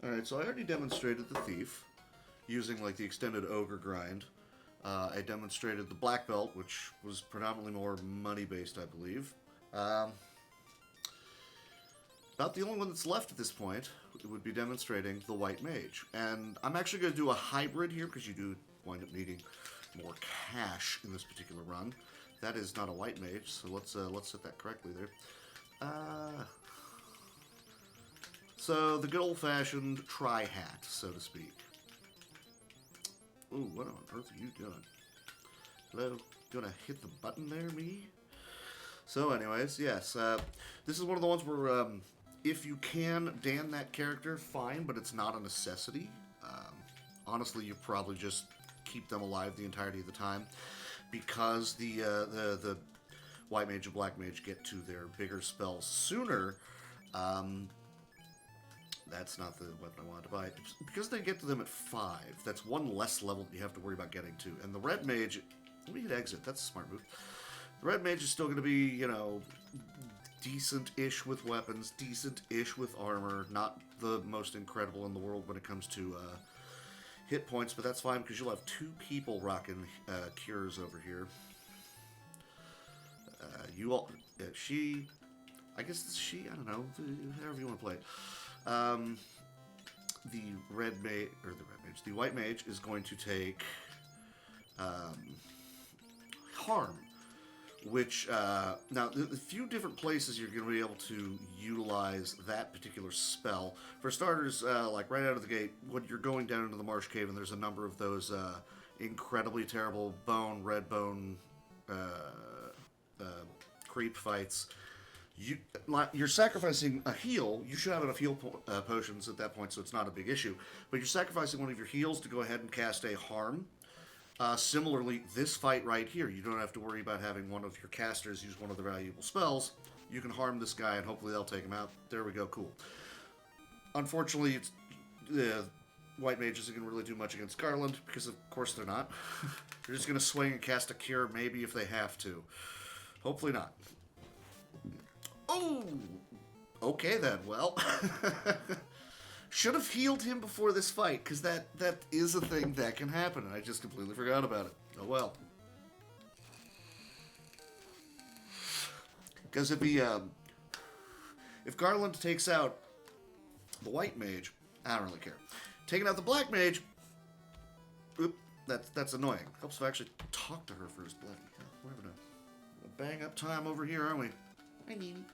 Alright, so I already demonstrated the Thief, using like the extended Ogre grind. I demonstrated the Black Belt, which was predominantly more money-based, I believe. About the only one that's left at this point would be demonstrating the White Mage. And I'm actually going to do a hybrid here, because you do wind up needing more cash in this particular run. That is not a White Mage, so let's set that correctly there. So, the good old-fashioned tri-hat, so to speak. Ooh, what on earth are you doing? Hello? Gonna hit the button there, me? So, anyways, yes. This is one of the ones where, if you can Dan that character, fine, but it's not a necessity. Honestly, you probably just keep them alive the entirety of the time, because the White Mage and Black Mage get to their bigger spells sooner. That's not the weapon I wanted to buy. Because they get to them at 5, that's one less level that you have to worry about getting to. And the Red Mage, let me hit exit, that's a smart move. The Red Mage is still going to be, you know, decent-ish with weapons, decent-ish with armor, not the most incredible in the world when it comes to hit points, but that's fine because you'll have 2 people rocking cures over here. She, I guess it's she, I don't know, however you want to play it. The White Mage is going to take harm, which now the few different places you're going to be able to utilize that particular spell. For starters, like right out of the gate, when you're going down into the Marsh Cave, and there's a number of those incredibly terrible red bone creep fights. You're sacrificing a heal. You should have enough heal potions at that point, so it's not a big issue. But you're sacrificing one of your heals to go ahead and cast a harm. Similarly, this fight right here, you don't have to worry about having one of your casters use one of the valuable spells. You can harm this guy, and hopefully they'll take him out. There we go, cool. Unfortunately, the White Mage isn't going to really do much against Garland, because of course they're not. They're just going to swing and cast a cure, maybe if they have to. Hopefully not. Oh! Okay then, well. Should have healed him before this fight, because that is a thing that can happen, and I just completely forgot about it. Oh well. Because if Garland takes out the White Mage, I don't really care. Taking out the Black Mage, oop, that's annoying. Helps if I actually talk to her first. Bloody hell, we're having a bang up time over here, aren't we? I mean.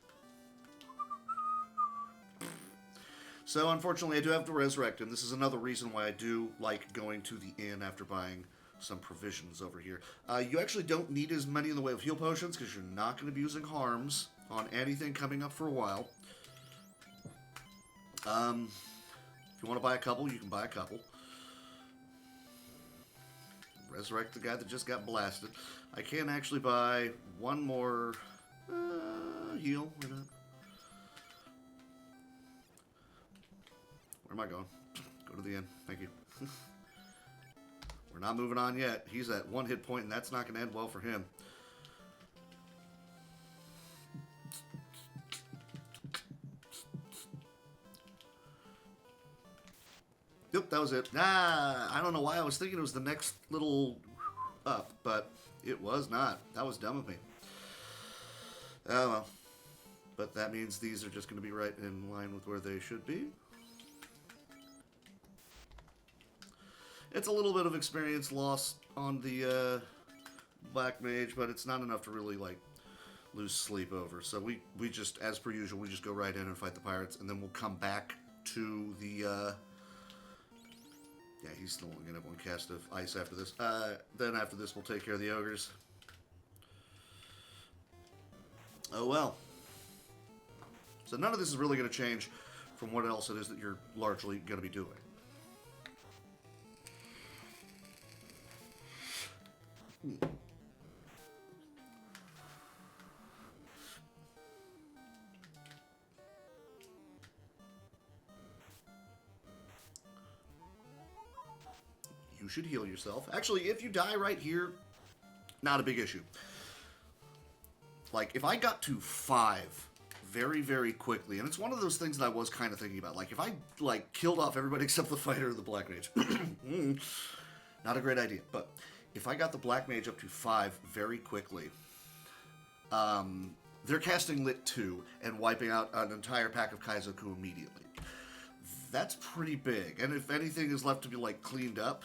So, unfortunately, I do have to resurrect him. This is another reason why I do like going to the inn after buying some provisions over here. You actually don't need as many in the way of heal potions, because you're not going to be using harms on anything coming up for a while. If you want to buy a couple, you can buy a couple. Resurrect the guy that just got blasted. I can actually buy one more heal. Why not? Where am I going? Go to the end. Thank you. We're not moving on yet. He's at 1 hit point, and that's not going to end well for him. Yep, that was it. I don't know why I was thinking it was the next little up, but it was not. That was dumb of me. Oh well. But that means these are just going to be right in line with where they should be. It's a little bit of experience lost on the Black Mage, but it's not enough to really, like, lose sleep over. So we just, as per usual, we just go right in and fight the pirates, and then we'll come back to the, yeah, he's still only going to have 1 cast of ice after this. Then after this, we'll take care of the ogres. Oh, well. So none of this is really going to change from what else it is that you're largely going to be doing. You should heal yourself. Actually, if you die right here, not a big issue. Like, if I got to 5 very, very quickly. And it's one of those things that I was kind of thinking about. Like, if I, like, killed off everybody except the fighter or the Black Mage. Not a great idea. But if I got the Black Mage up to 5 very quickly, they're casting Lit 2 and wiping out an entire pack of Kaizoku immediately. That's pretty big. And if anything is left to be, like, cleaned up,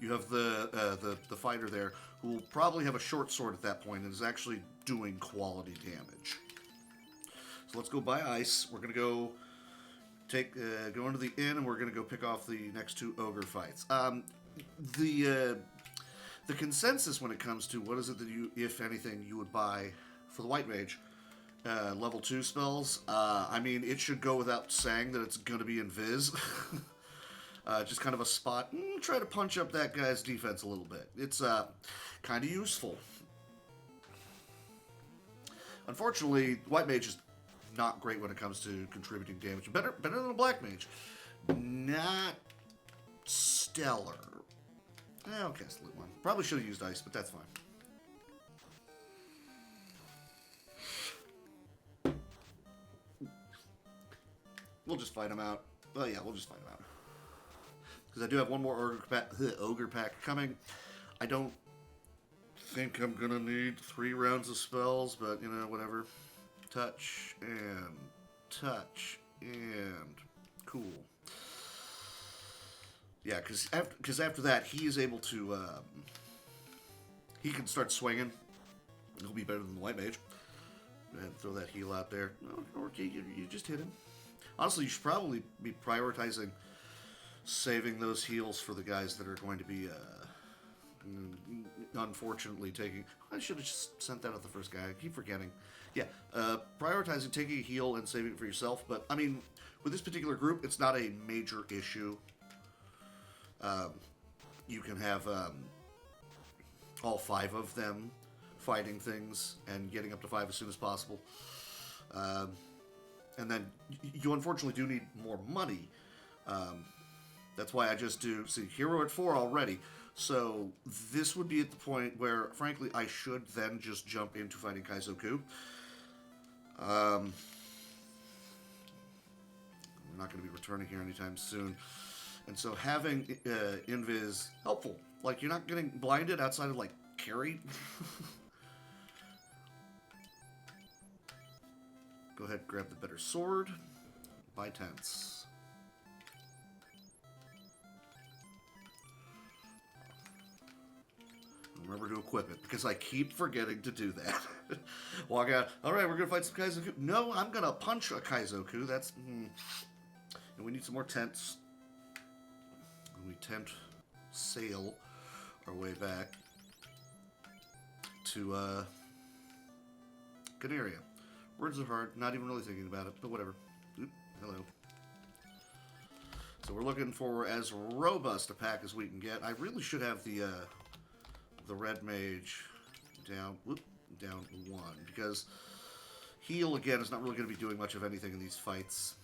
you have the fighter there who will probably have a short sword at that point and is actually doing quality damage. So let's go buy ice. We're going to go go into the inn, and we're going to go pick off the next 2 ogre fights. The consensus when it comes to what is it that you, if anything, you would buy for the White Mage, level 2 spells, I mean, it should go without saying that it's going to be Invis. Just kind of a spot. Try to punch up that guy's defense a little bit. It's kind of useful. Unfortunately, White Mage is not great when it comes to contributing damage. Better than a Black Mage. Not stellar. I'll cast Lit 1. Probably should have used ice, but that's fine. We'll just fight him out. Oh yeah, we'll just fight him out. Because I do have one more ogre pack coming. I don't think I'm going to need 3 rounds of spells, but, you know, whatever. Touch and cool. Yeah, because after that, he is able to, he can start swinging. He'll be better than the White Mage. Go ahead and throw that heal out there. Or you just hit him. Honestly, you should probably be prioritizing saving those heals for the guys that are going to be, unfortunately, taking... I should have just sent that out the first guy. I keep forgetting. Yeah, prioritizing taking a heal and saving it for yourself. But, I mean, with this particular group, it's not a major issue. You can have all 5 of them fighting things and getting up to 5 as soon as possible. And then you unfortunately do need more money. That's why I just do, see, hero at 4 already. So this would be at the point where, frankly, I should then just jump into fighting Kaizoku. I'm not going to be returning here anytime soon. And so having Invis helpful. Like, you're not getting blinded outside of, like, carry. Go ahead and grab the better sword. Buy tents. Remember to equip it, because I keep forgetting to do that. Walk out, alright, we're going to fight some Kaizoku. No, I'm going to punch a Kaizoku. That's... And we need some more tents. And we tent sail our way back to Canaria. Words are hard, not even really thinking about it, but whatever. Oop, hello. So we're looking for as robust a pack as we can get. I really should have the Red Mage down 1, because heal, again, is not really going to be doing much of anything in these fights.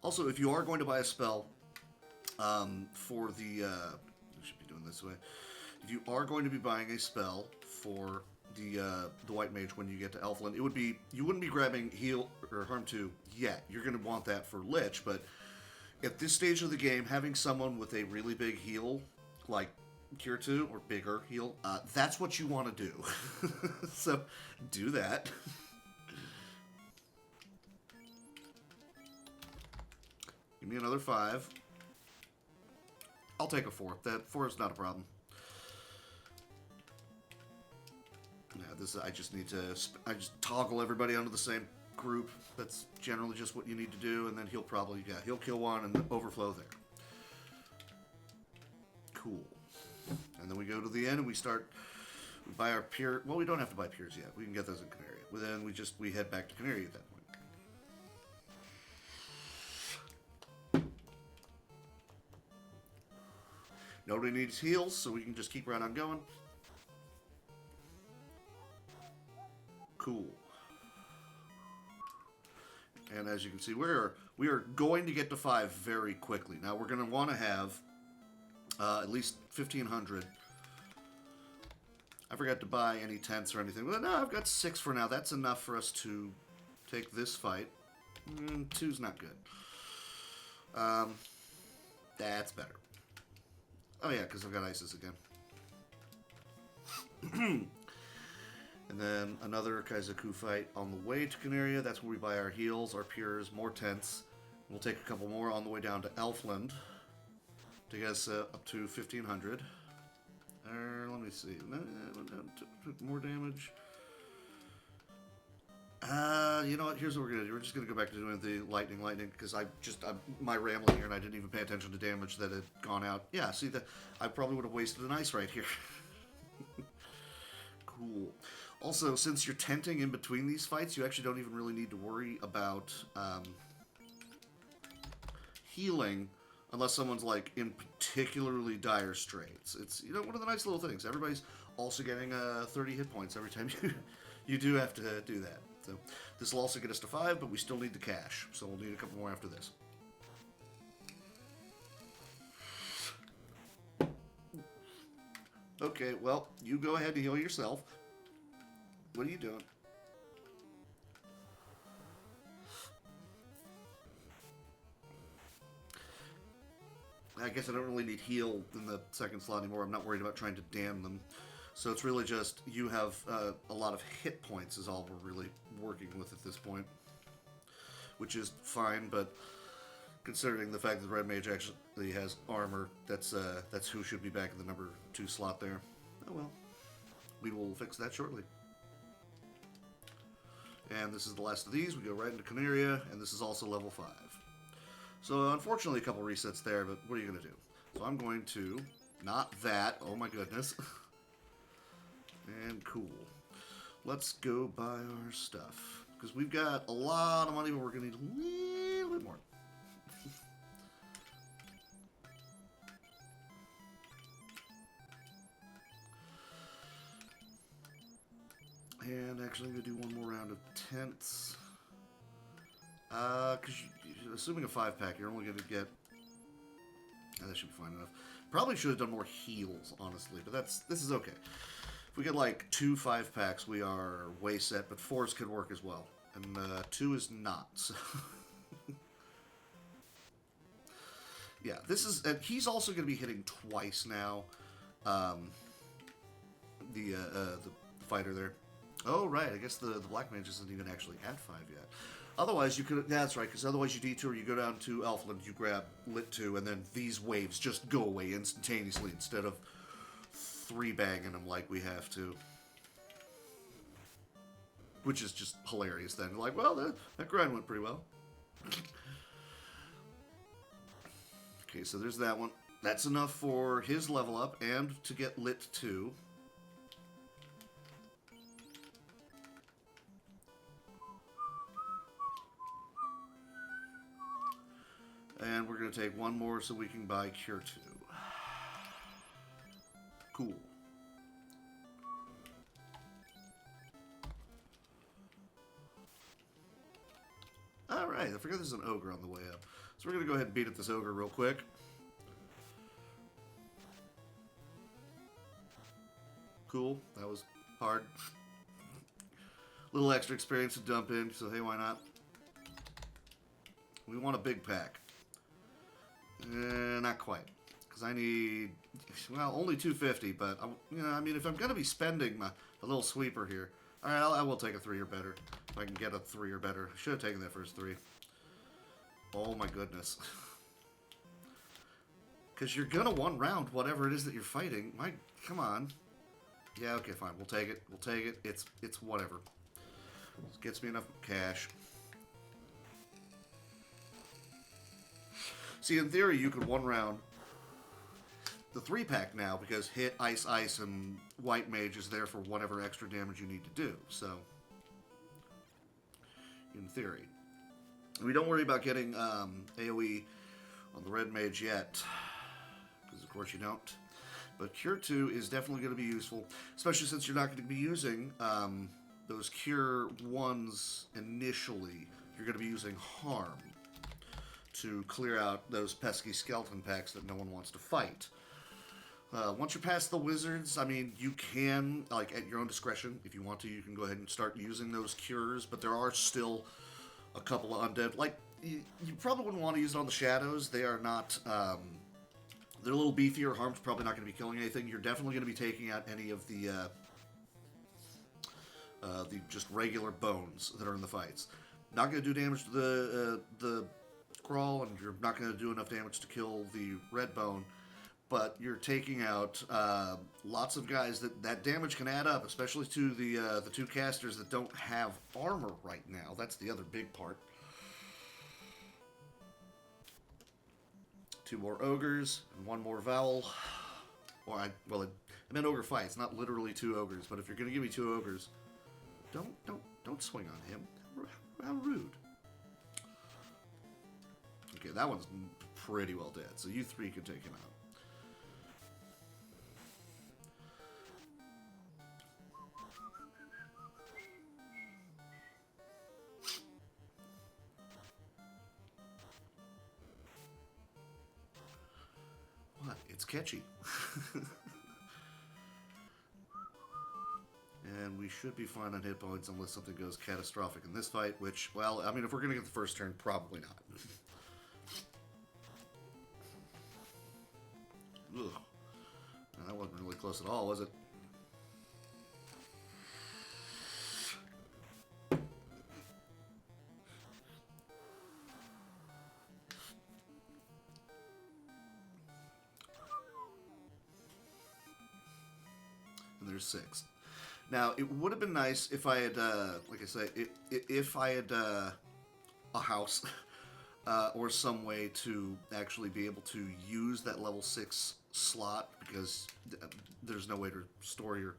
Also, if you are going to buy a spell for the... I should be doing this way. If you are going to be buying a spell for the White Mage when you get to Elfland, it would be... You wouldn't be grabbing Heal or Harm 2 yet. You're going to want that for Lich, but at this stage of the game, having someone with a really big heal, like Cure 2, or bigger heal, that's what you want to do. So, do that. Give me another 5. I'll take a 4. That 4 is not a problem. Yeah, this I just need to. I just toggle everybody onto the same group. That's generally just what you need to do, and then he'll probably he'll kill one and overflow there. Cool. And then we go to the end and we start. We buy our pier. Well, we don't have to buy piers yet. We can get those in Canaria. But then we head back to Canaria at that point. Nobody needs heals, so we can just keep right on going. Cool. as you can see, we are going to get to 5 very quickly. Now, we're going to want to have at least 1,500. I forgot to buy any tents or anything. But no, I've got 6 for now. That's enough for us to take this fight. 2's not good. That's better. Oh yeah, because I've got ISIS again. And then another Kaizoku fight on the way to Canaria. That's where we buy our heals, our pures, more tents. We'll take a couple more on the way down to Elfland to get us up to 1,500. Let me see. More damage. You know what? Here's what we're gonna do. We're just gonna go back to doing the lightning, because my rambling here, and I didn't even pay attention to damage that had gone out. Yeah, see that I probably would have wasted an ice right here. Cool. Also, since you're tenting in between these fights, you actually don't even really need to worry about healing unless someone's like in particularly dire straits. It's, you know, one of the nice little things. Everybody's also getting 30 hit points every time you do have to do that. So this will also get us to 5, but we still need the cash. So we'll need a couple more after this. Okay, well, you go ahead and heal yourself. What are you doing? I guess I don't really need heal in the second slot anymore. I'm not worried about trying to damn them. So it's really just you have a lot of hit points is all we're really working with at this point. Which is fine, but considering the fact that the Red Mage actually has armor, that's who should be back in the number 2 slot there. Oh well. We will fix that shortly. And this is the last of these. We go right into Canaria, and this is also level 5. So unfortunately a couple resets there, but what are you going to do? So I'm going to, not that, oh my goodness. And cool. Let's go buy our stuff. Because we've got a lot of money, but we're going to need a little bit more. And actually, I'm going to do one more round of tents. Because assuming a 5-pack, you're only going to get... that should be fine enough. Probably should have done more heals, honestly, but this is okay. If we get like 2 5-packs, we are way set, but 4s could work as well. And 2 is not, so... Yeah, this is... he's also going to be hitting twice now. The fighter there. Oh, right, I guess the Black Mage isn't even actually at 5 yet. Otherwise, you could... That's right, because otherwise you detour, you go down to Elfland, you grab Lit 2, and then these waves just go away instantaneously instead of 3-banging them like we have to. Which is just hilarious then. You're like, well, that grind went pretty well. Okay, so there's that one. That's enough for his level up and to get Lit 2. And we're going to take one more so we can buy Cure 2. Cool. Alright, I forgot there's an ogre on the way up. So we're going to go ahead and beat up this ogre real quick. Cool. That was hard. Little extra experience to dump in, so hey, why not? We want a big pack. Not quite. Because I need, well, only 250, but, you know, I mean, if I'm going to be spending a little sweeper here, alright, I will take a 3 or better. If I can get a 3 or better. I should have taken that first 3. Oh my goodness. Because you're going to one round whatever it is that you're fighting. Come on. Yeah, okay, fine. We'll take it. We'll take it. It's whatever. It gets me enough cash. See, in theory, you could one round the 3-pack now because hit, ice, ice, and White Mage is there for whatever extra damage you need to do. So, in theory. We don't worry about getting AoE on the Red Mage yet, because of course you don't. But Cure 2 is definitely going to be useful, especially since you're not going to be using those Cure 1s initially you're going to be using harm to clear out those pesky skeleton packs that no one wants to fight. Once you're past the wizards, I mean, you can, like, at your own discretion, if you want to, you can go ahead and start using those cures, but there are still a couple of undead. Like, you probably wouldn't want to use it on the shadows. They are not, they're a little beefier. Harm's probably not going to be killing anything. You're definitely going to be taking out any of the just regular bones that are in the fights. Not going to do damage to the crawl, and you're not going to do enough damage to kill the red bone. But you're taking out lots of guys that damage can add up, especially to the two casters that don't have armor right now. That's the other big part. 2 more ogres and 1 more vowel. Or I meant ogre fights, not literally 2 ogres. But if you're gonna give me 2 ogres, don't swing on him. How rude. Okay, that one's pretty well dead. So you 3 can take him out. It's catchy. And we should be fine on hit points unless something goes catastrophic in this fight, which, well, I mean, if we're going to get the first turn, probably not. Ugh. That wasn't really close at all, was it? There's 6. Now, it would have been nice if I had, like I say, if I had a house or some way to actually be able to use that level 6 slot, because there's no way to store your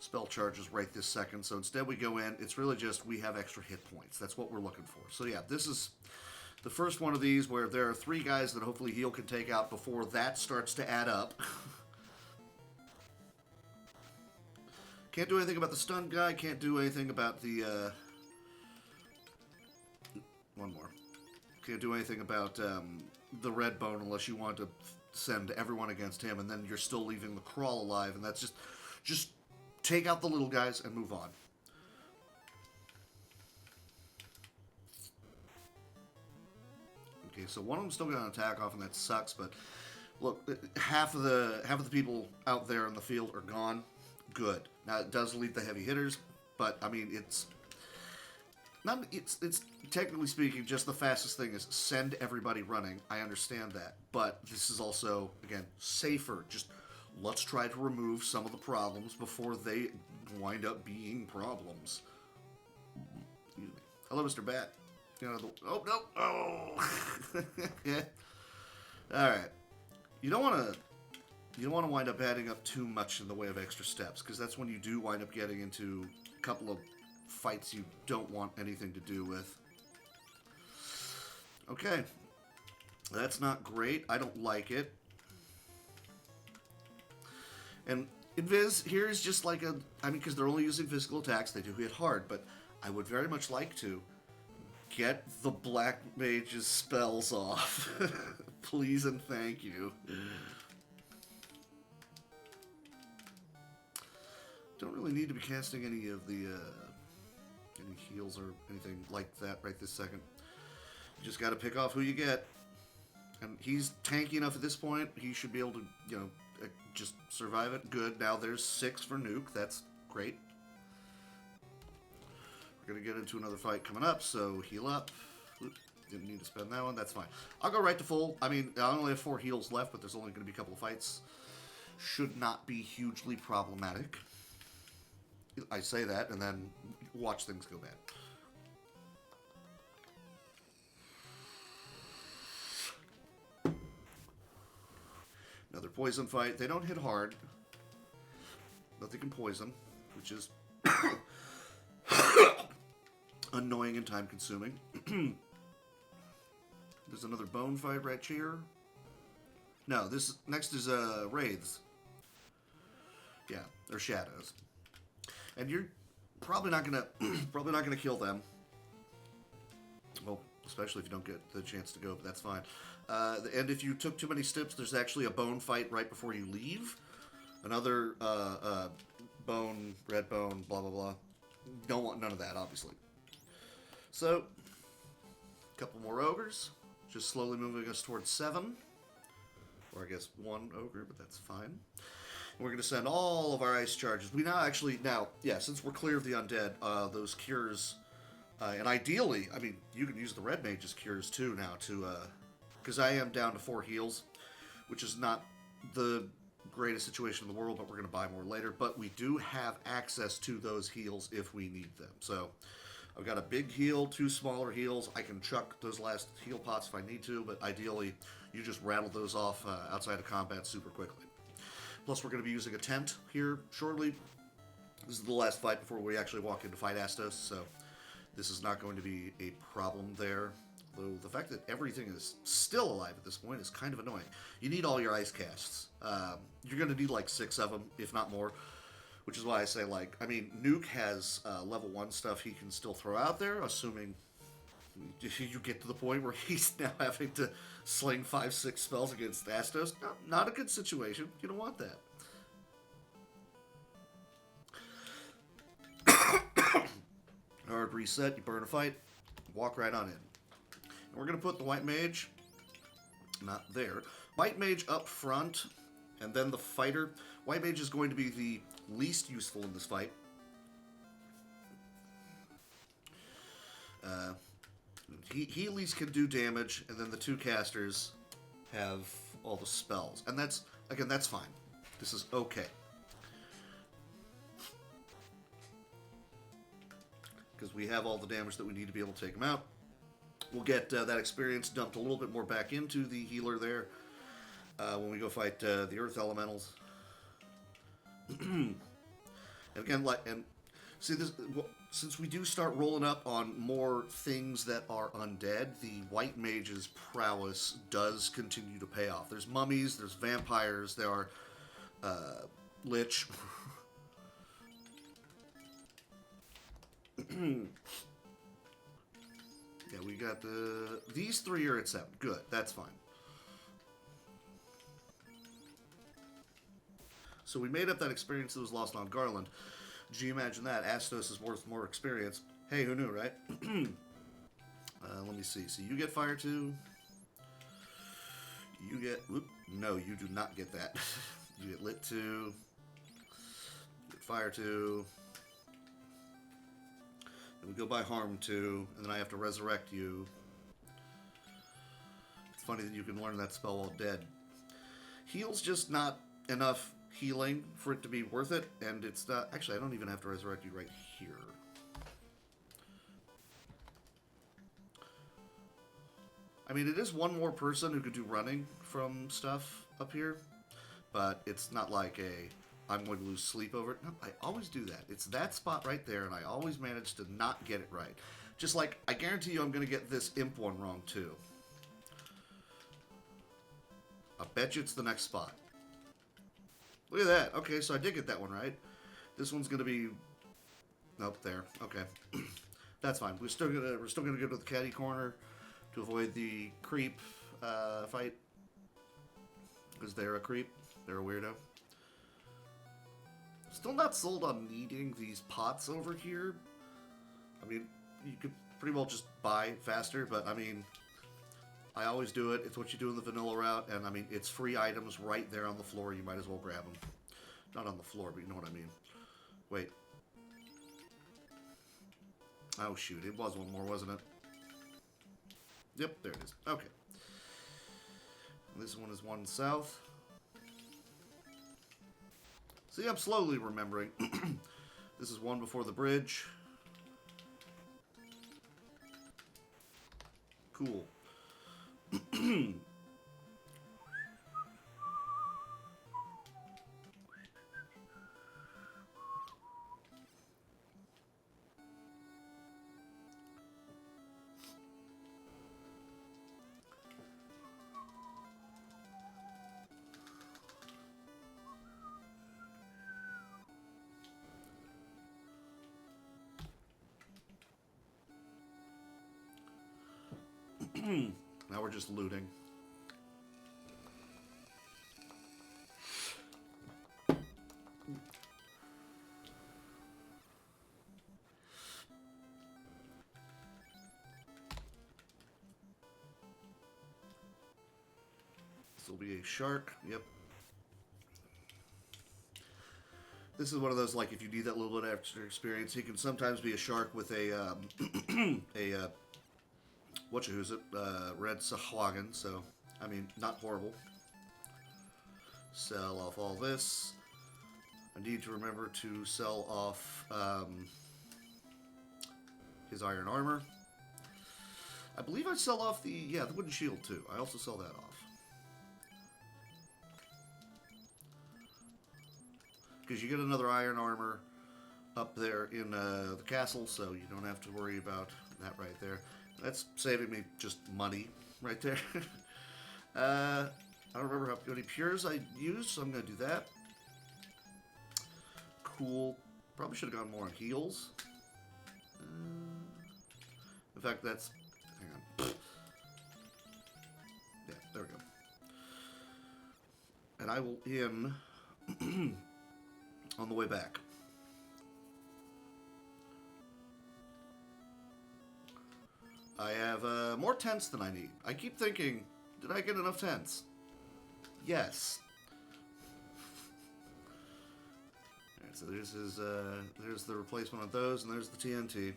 spell charges right this second. So instead we go in, it's really just we have extra hit points. That's what we're looking for. So yeah, this is the first one of these where there are 3 guys that hopefully heal can take out before that starts to add up. Can't do anything about the stun guy. Can't do anything about the, one more. Can't do anything about the red bone unless you want to send everyone against him, and then you're still leaving the crawl alive, and that's just take out the little guys and move on. Okay, so one of them's still going to attack off, and that sucks, but look, half of the people out there in the field are gone. Good. Now, it does leave the heavy hitters, but, I mean, it's technically speaking, just the fastest thing is send everybody running. I understand that. But this is also, again, safer. Just let's try to remove some of the problems before they wind up being problems. Excuse me. Hello, Mr. Bat. Oh, no. Oh. Yeah. All right. You don't want to wind up adding up too much in the way of extra steps, because that's when you do wind up getting into a couple of fights you don't want anything to do with. Okay. That's not great. I don't like it. And Invis here is just like because they're only using physical attacks, they do hit hard, but I would very much like to get the Black Mage's spells off. Please and thank you. Don't really need to be casting any of the any heals or anything like that right this second. You just got to pick off who you get, and he's tanky enough at this point. He should be able to, just survive it. Good. Now there's 6 for Nuke. That's great. We're gonna get into another fight coming up, so heal up. Oops, didn't need to spend that one. That's fine. I'll go right to full. I mean, I only have 4 heals left, but there's only going to be a couple of fights. Should not be hugely problematic. I say that, and then watch things go bad. Another poison fight. They don't hit hard, but they can poison, which is annoying and time-consuming. There's another bone fight right here. No, this next is wraiths. Yeah, they're shadows. And you're probably not gonna kill them. especially if you don't get the chance to go, but that's fine. And if you took too many steps, there's actually a bone fight right before you leave. Another bone, red bone, blah, blah, blah. Don't want none of that, obviously. So, a couple more ogres. Just slowly moving us towards 7. Or I guess 1 ogre, but that's fine. And we're going to send all of our ice charges. We now, yeah, since we're clear of the undead, those cures, and ideally, I mean, you can use the red mage's cures too now to, because I am down to 4 heals, which is not the greatest situation in the world, but we're going to buy more later. But we do have access to those heals if we need them. So I've got a big heal, 2 smaller heals. I can chuck those last heal pots if I need to, but ideally you just rattle those off outside of combat super quickly. Plus we're going to be using a tent here shortly. This is the last fight before we actually walk in to fight Astos, so this is not going to be a problem there. Though the fact that everything is still alive at this point is kind of annoying. You need all your ice casts. You're going to need like 6 of them, if not more. Which is why I say, like, I mean, Nuke has level 1 stuff he can still throw out there, assuming you get to the point where he's now having to sling 5-6 spells against Astos. Not a good situation. You don't want that. Hard reset, you burn a fight, walk right on in. And we're going to put the White Mage, not there, White Mage up front, and then the fighter. White Mage is going to be the least useful in this fight. He at least can do damage, and then the 2 casters have all the spells. And that's, again, that's fine. This is okay. Because we have all the damage that we need to be able to take him out. We'll get that experience dumped a little bit more back into the healer there when we go fight the Earth Elementals. And again, see this. Since we do start rolling up on more things that are undead, the White Mage's prowess does continue to pay off. There's mummies, there's vampires, there are lich. Yeah, we got these 3 are at 7. Good, that's fine. So we made up that experience that was lost on Garland. Gee, imagine that. Astos is worth more experience. Hey, who knew, right? Let me see. So you get fire 2. You get... Whoop, no, you do not get that. You get lit 2. You get fire 2. And we go by harm 2. And then I have to resurrect you. It's funny that you can learn that spell while dead. Heal's just not enough healing for it to be worth it, and it's not... Actually, I don't even have to resurrect you right here. I mean, it is one more person who could do running from stuff up here, but it's not like I'm going to lose sleep over it. No, I always do that. It's that spot right there, and I always manage to not get it right. Just like, I guarantee you I'm going to get this imp one wrong, too. I bet you it's the next spot. Look at that. Okay, so I did get that one right. This one's gonna be... Nope, there. Okay. That's fine. We're still gonna go to the caddy corner to avoid the creep fight. Because they're a creep. They're a weirdo. Still not sold on needing these pots over here. I mean, you could pretty well just buy faster, but I mean... I always do it. It's what you do in the vanilla route, and I mean, it's free items right there on the floor. You might as well grab them. Not on the floor, but you know what I mean. Wait. Oh, shoot. It was one more, wasn't it? Yep, there it is. Okay. This one is 1 south. See, I'm slowly remembering. This is 1 before the bridge. Cool. Now we're just looting. This will be a shark. Yep. This is one of those, like, if you need that little bit of extra experience, he can sometimes be a shark with a, red Sahuagin, so, I mean, not horrible. Sell off all this. I need to remember to sell off his iron armor. I believe I sell off the wooden shield, too. I also sell that off. Because you get another iron armor up there in the castle, so you don't have to worry about that right there. That's saving me just money right there. I don't remember how many pures I used, so I'm going to do that. Cool. Probably should have gone more on heals. In fact, that's... Hang on. Yeah, there we go. And I will in... on the way back. I have more tents than I need. I keep thinking, did I get enough tents? Yes. Alright, so there's the replacement of those, and there's the TNT.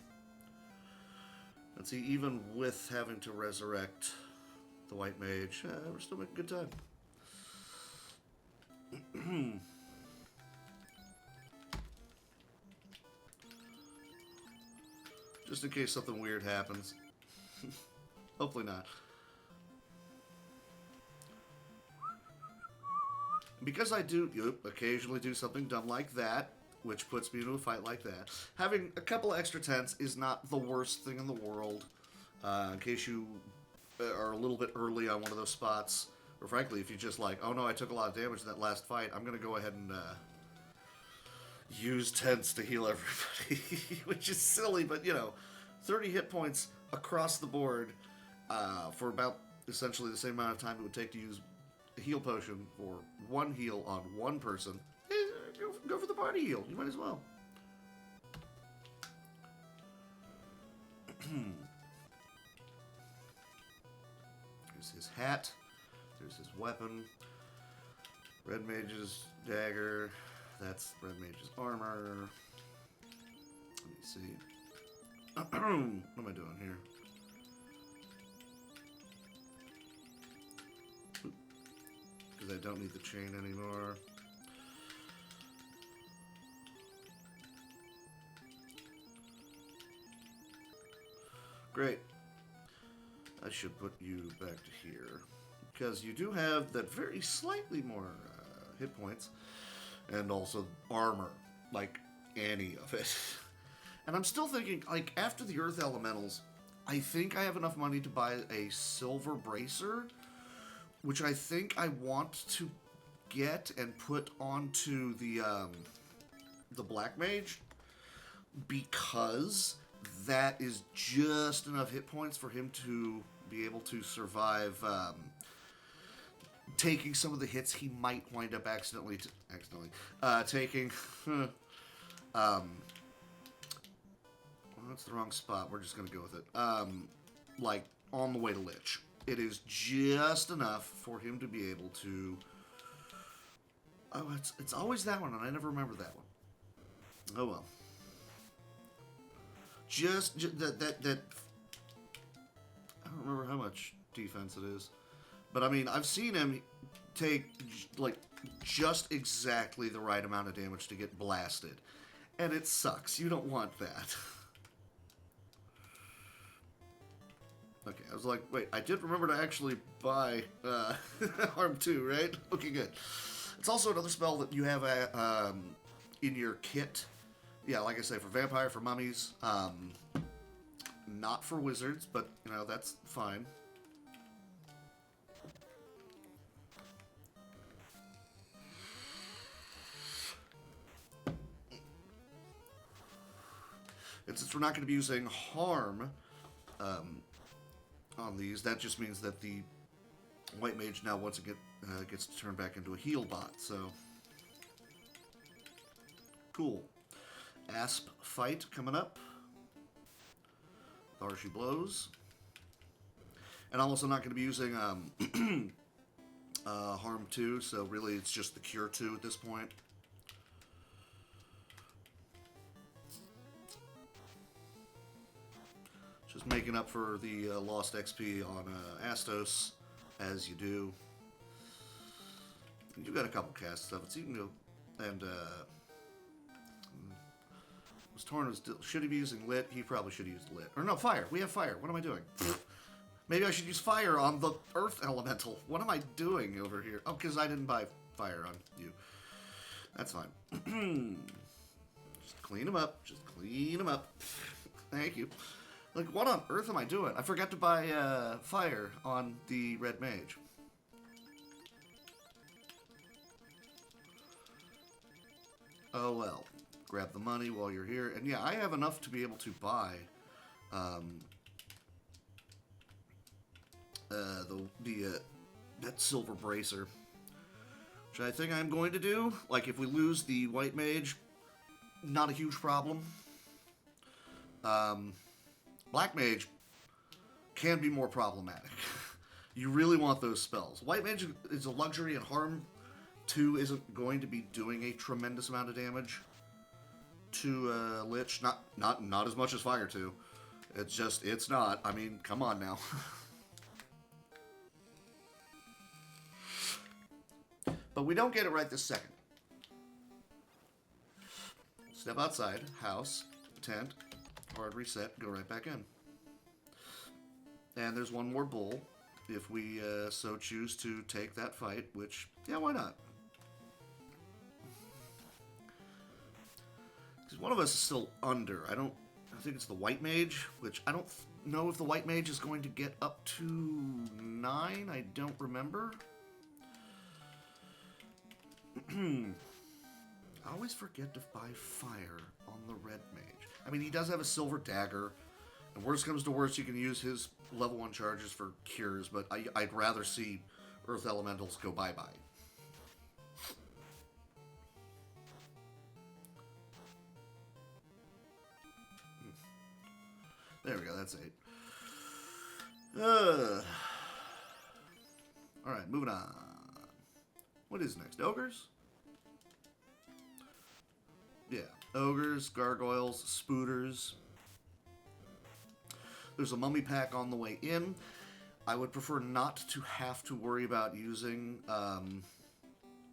Let's see, even with having to resurrect the White Mage, we're still making good time. Just in case something weird happens. Hopefully not. Because I do occasionally do something dumb like that, which puts me into a fight like that, having a couple of extra tents is not the worst thing in the world. In case you are a little bit early on one of those spots, or frankly, if you just like, oh no, I took a lot of damage in that last fight, I'm going to go ahead and use tents to heal everybody, which is silly, but 30 hit points across the board for about essentially the same amount of time it would take to use a heal potion for one heal on one person. Go for the party heal. You might as well. There's his hat. There's his weapon. Red Mage's dagger. That's Red Mage's armor. Let me see. What am I doing here? Because I don't need the chain anymore. Great. I should put you back to here. Because you do have that very slightly more hit points. And also armor. Like, any of it. And I'm still thinking, like, after the Earth Elementals, I think I have enough money to buy a Silver Bracer, which I think I want to get and put onto the Black Mage, because that is just enough hit points for him to be able to survive taking some of the hits he might wind up accidentally taking. That's the wrong spot. We're just going to go with it. Like, on the way to Lich. It is just enough for him to be able to... Oh, it's always that one, and I never remember that one. Oh, well. Just that... I don't remember how much defense it is. But, I mean, I've seen him take, like, just exactly the right amount of damage to get blasted. And it sucks. You don't want that. Okay, I was like, wait, I did remember to actually buy Arm 2, right? Okay, good. It's also another spell that you have in your kit. Yeah, like I say, for Vampire, for Mummies. Not for Wizards, but, that's fine. And since we're not going to be using Harm... on these. That just means that the White Mage now once again gets to turn back into a heal bot. So cool. Asp fight coming up. There she blows. And I'm also not going to be using Harm 2, so really it's just the Cure 2 at this point. Just making up for the lost XP on Astos, as you do. You got a couple cast stuff. It's you can go and Torn was should he be using lit? He probably should have used lit. Or no, fire. We have fire. What am I doing? Maybe I should use fire on the earth elemental. What am I doing over here? Oh, because I didn't buy fire on you. That's fine. Just clean them up. Just clean them up. Thank you. Like, what on earth am I doing? I forgot to buy fire on the red mage. Oh well. Grab the money while you're here. And yeah, I have enough to be able to buy that silver bracer. Which I think I'm going to do. Like, if we lose the White Mage, not a huge problem. Black Mage can be more problematic. You really want those spells. White Mage is a luxury, and Harm 2 isn't going to be doing a tremendous amount of damage to Lich. Not as much as Fire 2. It's not. I mean, come on now. But we don't get it right this second. Step outside, house, tent, hard reset, go right back in. And there's one more bull, if we so choose to take that fight, which, yeah, why not? Because one of us is still under. I think it's the White Mage, which I don't know if the White Mage is going to get up to 9. I don't remember. I always forget to buy fire on the red mage. I mean, he does have a silver dagger, and worst comes to worst, you can use his level 1 charges for cures, but I'd rather see earth elementals go bye-bye. There we go, that's 8. Alright, moving on. What is next? Ogres? Yeah. Ogres, gargoyles, spooters. There's a mummy pack on the way in. I would prefer not to have to worry about using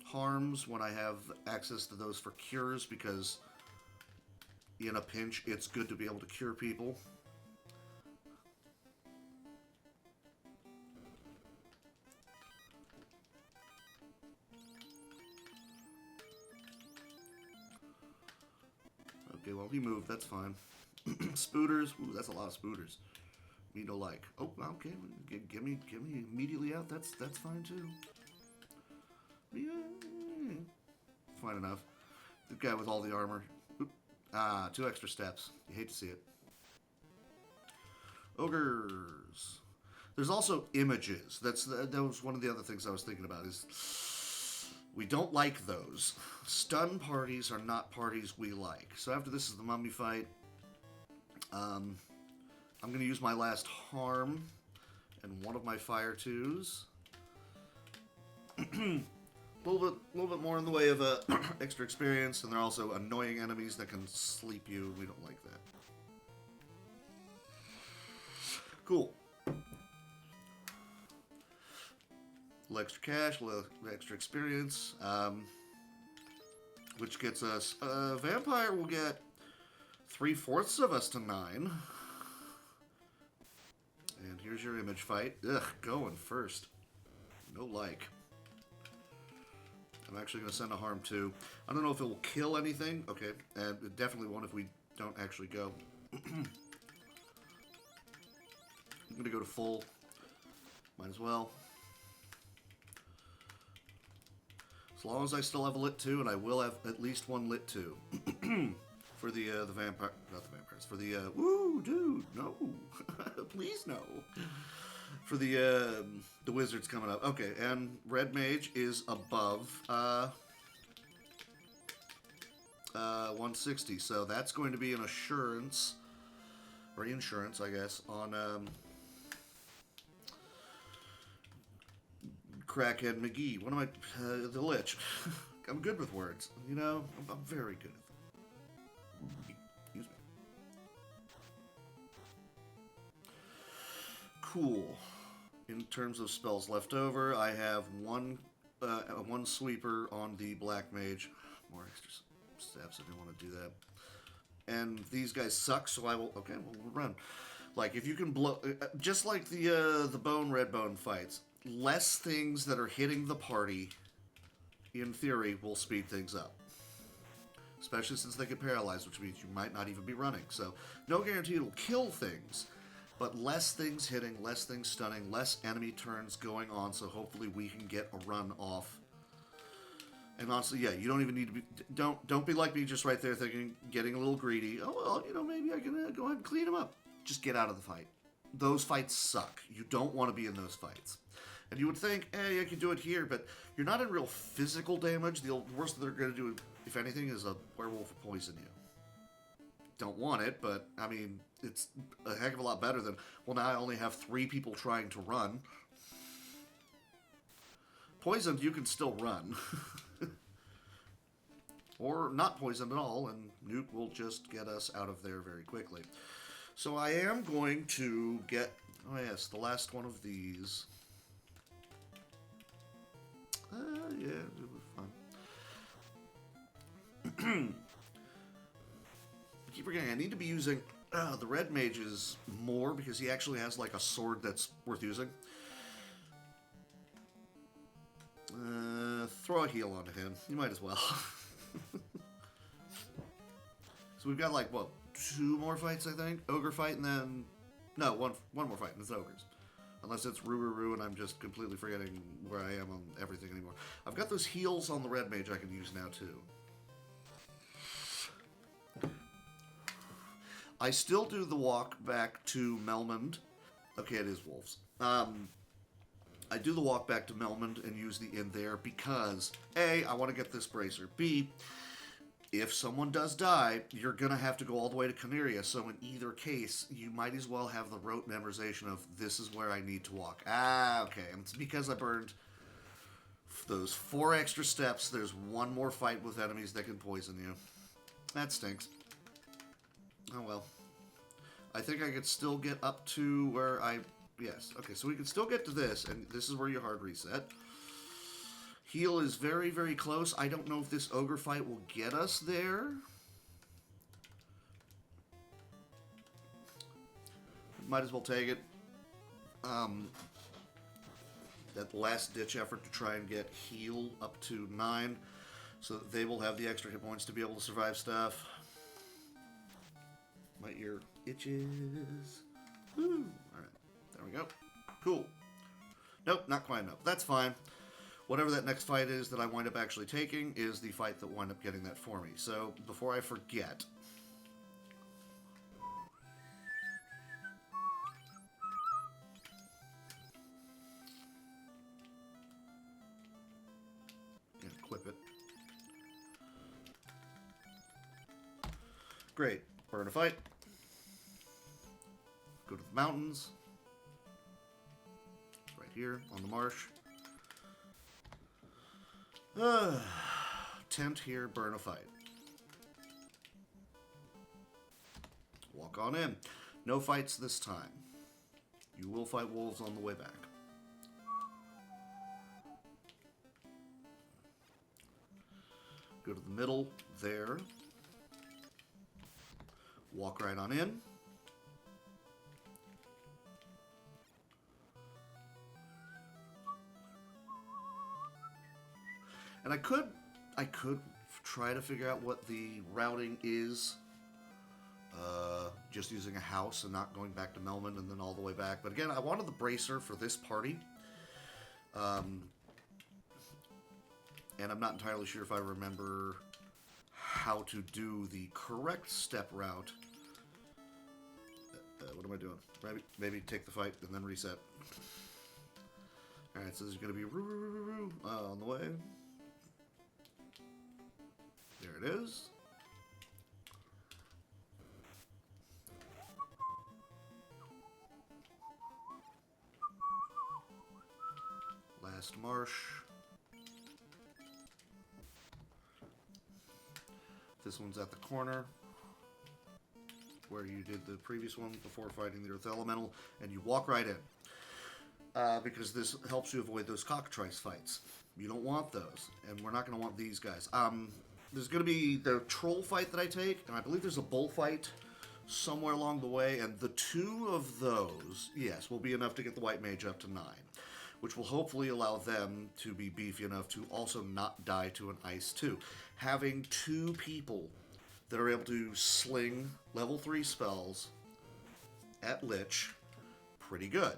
harms when I have access to those for cures, because in a pinch, it's good to be able to cure people. Okay, well, he moved. That's fine. Spooters. Ooh, that's a lot of spooters. Me to like. Oh, okay. Give me immediately out. That's fine too. Yeah. Fine enough. The guy with all the armor. Oop. 2 extra steps. You hate to see it. Ogres. There's also images. That was one of the other things I was thinking about. Is we don't like those. Stun parties are not parties we like. So after this is the mummy fight. I'm going to use my last harm and one of my fire 2s. A little bit more in the way of extra experience, and they're also annoying enemies that can sleep you. We don't like that. Cool. A little extra cash, a little extra experience, which gets us... Vampire will get 3/4 of us to 9. And here's your image fight. Ugh, going first. No like. I'm actually going to send a harm too. I don't know if it will kill anything. Okay, and it definitely won't if we don't actually go. I'm going to go to full. Might as well. As long as I still have a lit 2, and I will have at least 1 lit 2. For the vampire, not the vampires, for the, woo, dude, no. Please no. for the wizards coming up. Okay, and Red Mage is above 160, so that's going to be an assurance or insurance, I guess, on Crackhead McGee. What am I? The Lich. I'm good with words. You know, I'm very good at them. Excuse me. Cool. In terms of spells left over, I have one sweeper on the Black Mage. More extra steps. I didn't want to do that. And these guys suck, so I will. Okay, we'll run. Like if you can blow, just like the Bone Red Bone fights, less things that are hitting the party, in theory, will speed things up. Especially since they get paralyzed, which means you might not even be running. So no guarantee it'll kill things. But less things hitting, less things stunning, less enemy turns going on, so hopefully we can get a run off. And honestly, yeah, you don't even need to be... Don't be like me just right there thinking, getting a little greedy. Oh, well, you know, maybe I can go ahead and clean them up. Just get out of the fight. Those fights suck. You don't want to be in those fights. And you would think, hey, I can do it here, but you're not in real physical damage. The worst they're going to do, if anything, is a werewolf poison you. Don't want it, but, I mean... It's a heck of a lot better than, well, now I only have 3 people trying to run. Poisoned, you can still run. Or not poisoned at all, and Nuke will just get us out of there very quickly. So I am going to get, oh yes, the last one of these. Yeah, it was fun. I keep forgetting, I need to be using... the Red Mage is more because he actually has like a sword that's worth using. Throw a heal onto him. You might as well. So we've got like, what, 2 more fights, I think? Ogre fight and then... No, one more fight and it's Ogres. Unless it's Roo and I'm just completely forgetting where I am on everything anymore. I've got those heals on the Red Mage I can use now too. I still do the walk back to Melmond. Okay, it is wolves. I do the walk back to Melmond and use the inn there because, A, I want to get this bracer. B, if someone does die, you're going to have to go all the way to Caneria. So in either case, you might as well have the rote memorization of this is where I need to walk. Ah, okay. And it's because I burned those 4 extra steps. There's 1 more fight with enemies that can poison you. That stinks. Oh well. I think I could still get up to where I... Yes. Okay, so we can still get to this, and this is where you hard reset. Heal is very, very close. I don't know if this ogre fight will get us there. Might as well take it. That last-ditch effort to try and get heal up to 9, so that they will have the extra hit points to be able to survive stuff. My ear itches. Woo! Alright, there we go. Cool. Nope, not quite enough. That's fine. Whatever that next fight is that I wind up actually taking is the fight that wind up getting that for me. So, before I forget... Equip it. Great. Burn a fight. Go to the mountains. It's right here on the marsh. Tent here, burn a fight. Walk on in. No fights this time. You will fight wolves on the way back. Go to the middle there. Walk right on in. And I could try to figure out what the routing is. Just using a house and not going back to Melmond and then all the way back. But again, I wanted the bracer for this party. And I'm not entirely sure if I remember how to do the correct step route. What am I doing? Maybe take the fight and then reset. Alright, so there's going to be on the way. There it is. Last marsh. This one's at the corner where you did the previous one before fighting the Earth Elemental, and you walk right in. Because this helps you avoid those cockatrice fights. You don't want those, and we're not going to want these guys. There's going to be the troll fight that I take, and I believe there's a bull fight somewhere along the way, and the two of those, yes, will be enough to get the White Mage up to 9, which will hopefully allow them to be beefy enough to also not die to an Ice 2. Having 2 people that are able to sling level 3 spells at Lich, pretty good.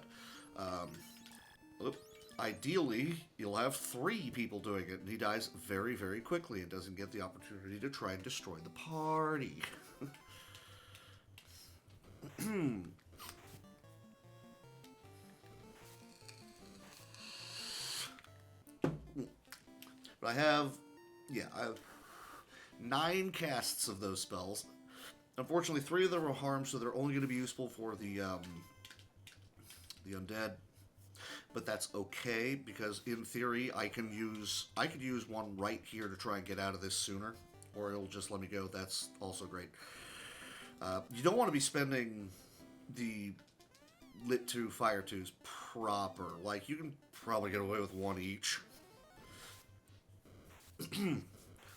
Ideally, you'll have 3 people doing it, and he dies very, very quickly and doesn't get the opportunity to try and destroy the party. But I have 9 casts of those spells. Unfortunately, 3 of them are harmed, so they're only going to be useful for the undead. But that's okay, because in theory, I could use one right here to try and get out of this sooner, or it'll just let me go. That's also great. You don't want to be spending the Lit 2, Fire 2s proper. Like, you can probably get away with 1 each.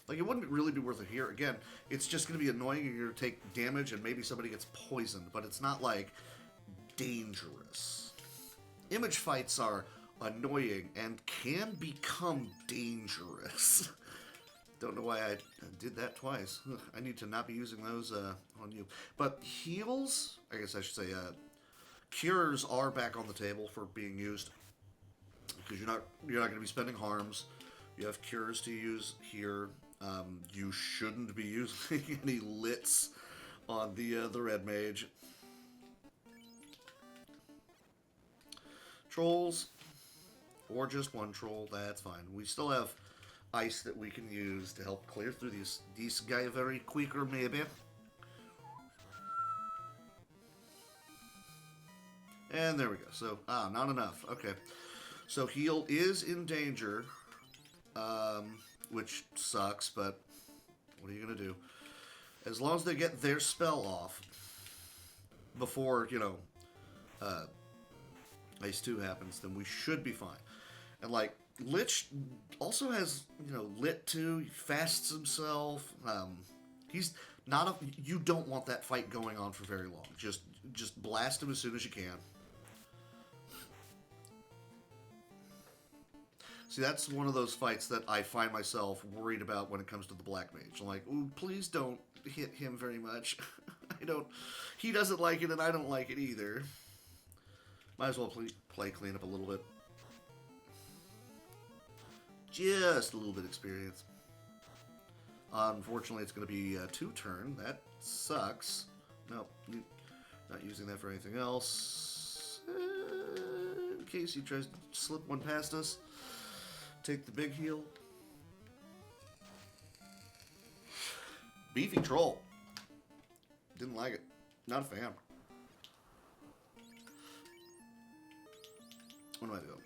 Like, it wouldn't really be worth it here. Again, it's just going to be annoying. You're going to take damage, and maybe somebody gets poisoned, but it's not, like, dangerous. Image fights are annoying and can become dangerous. Don't know why I did that twice. Ugh, I need to not be using those on you. But heals, I guess I should say, cures are back on the table for being used, because you're not going to be spending harms. You have cures to use here. You shouldn't be using any lits on the Red Mage. Trolls, or just 1 troll, that's fine. We still have ice that we can use to help clear through these guys very quicker, maybe. And there we go. So, not enough. Okay. So heal is in danger, which sucks, but what are you going to do? As long as they get their spell off before, Ice 2 happens, then we should be fine. And, like, Lich also has, Lit 2, he fasts himself. He's not a... You don't want that fight going on for very long. Just blast him as soon as you can. See, that's one of those fights that I find myself worried about when it comes to the Black Mage. I'm like, ooh, please don't hit him very much. He doesn't like it, and I don't like it either. Might as well play clean up a little bit. Just a little bit of experience. Unfortunately, it's going to be a 2-turn. That sucks. Nope, not using that for anything else. In case he tries to slip one past us. Take the big heal. Beefy troll. Didn't like it. Not a fan. What am I doing?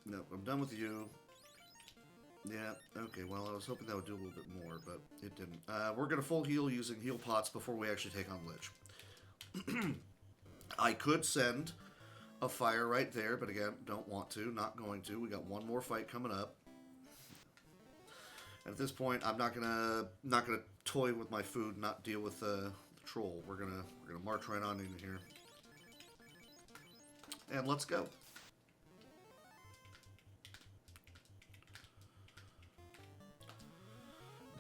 No, I'm done with you. Yeah, okay, well, I was hoping that would do a little bit more, but it didn't. We're going to full heal using heal pots before we actually take on Lich. I could send a fire right there, but again, don't want to, not going to. We got 1 more fight coming up. And at this point, I'm not gonna toy with my food, not deal with the troll. We're gonna march right on in here. And let's go.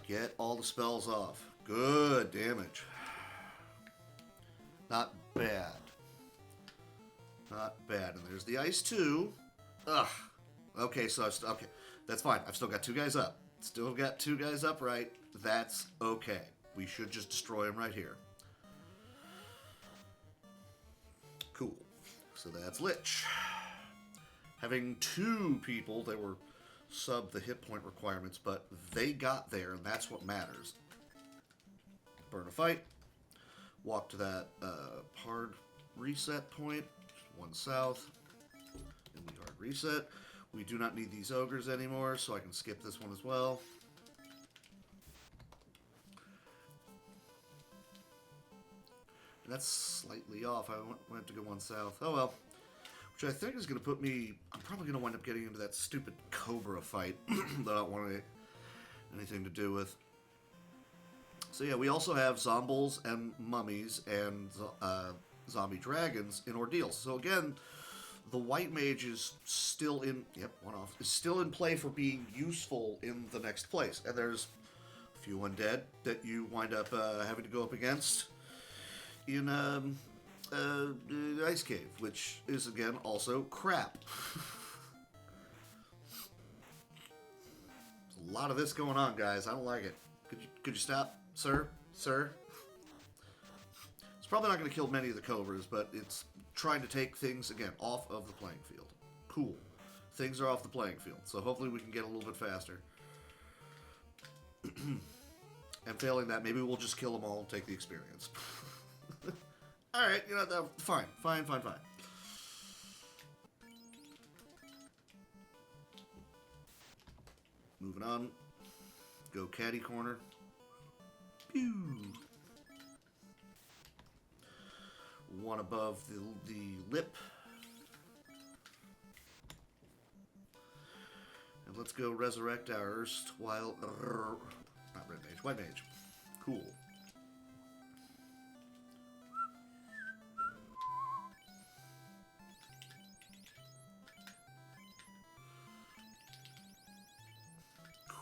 Get all the spells off. Good damage. Not bad. Not bad. And there's the Ice 2. Ugh. Okay, so okay. That's fine. I've still got 2 guys up. Still got 2 guys up right. That's okay. We should just destroy him right here. Cool. So that's Lich. Having 2 people, they were sub the hit point requirements, but they got there, and that's what matters. Burn a fight. Walk to that hard reset point. 1 south. And we hard reset. We do not need these ogres anymore, so I can skip this one as well. And that's slightly off. I went to go 1 south. Oh well. Which I think is going to put me... I'm probably going to wind up getting into that stupid Cobra fight that I don't want anything to do with. So yeah, we also have zombies and mummies and zombie dragons in ordeals. So again, the White Mage is still in... Yep, 1 off. Is still in play for being useful in the next place. And there's a few undead that you wind up having to go up against in Ice Cave, which is, again, also crap. There's a lot of this going on, guys. I don't like it. Could you stop, sir? Sir? It's probably not going to kill many of the Cobras, but it's trying to take things, again, off of the playing field. Cool. Things are off the playing field, so hopefully we can get a little bit faster. And failing that, maybe we'll just kill them all and take the experience. Alright, you know, fine. Moving on. Go caddy corner. Pew! 1 above the lip. And let's go resurrect our erstwhile... not Red Mage, White Mage. Cool.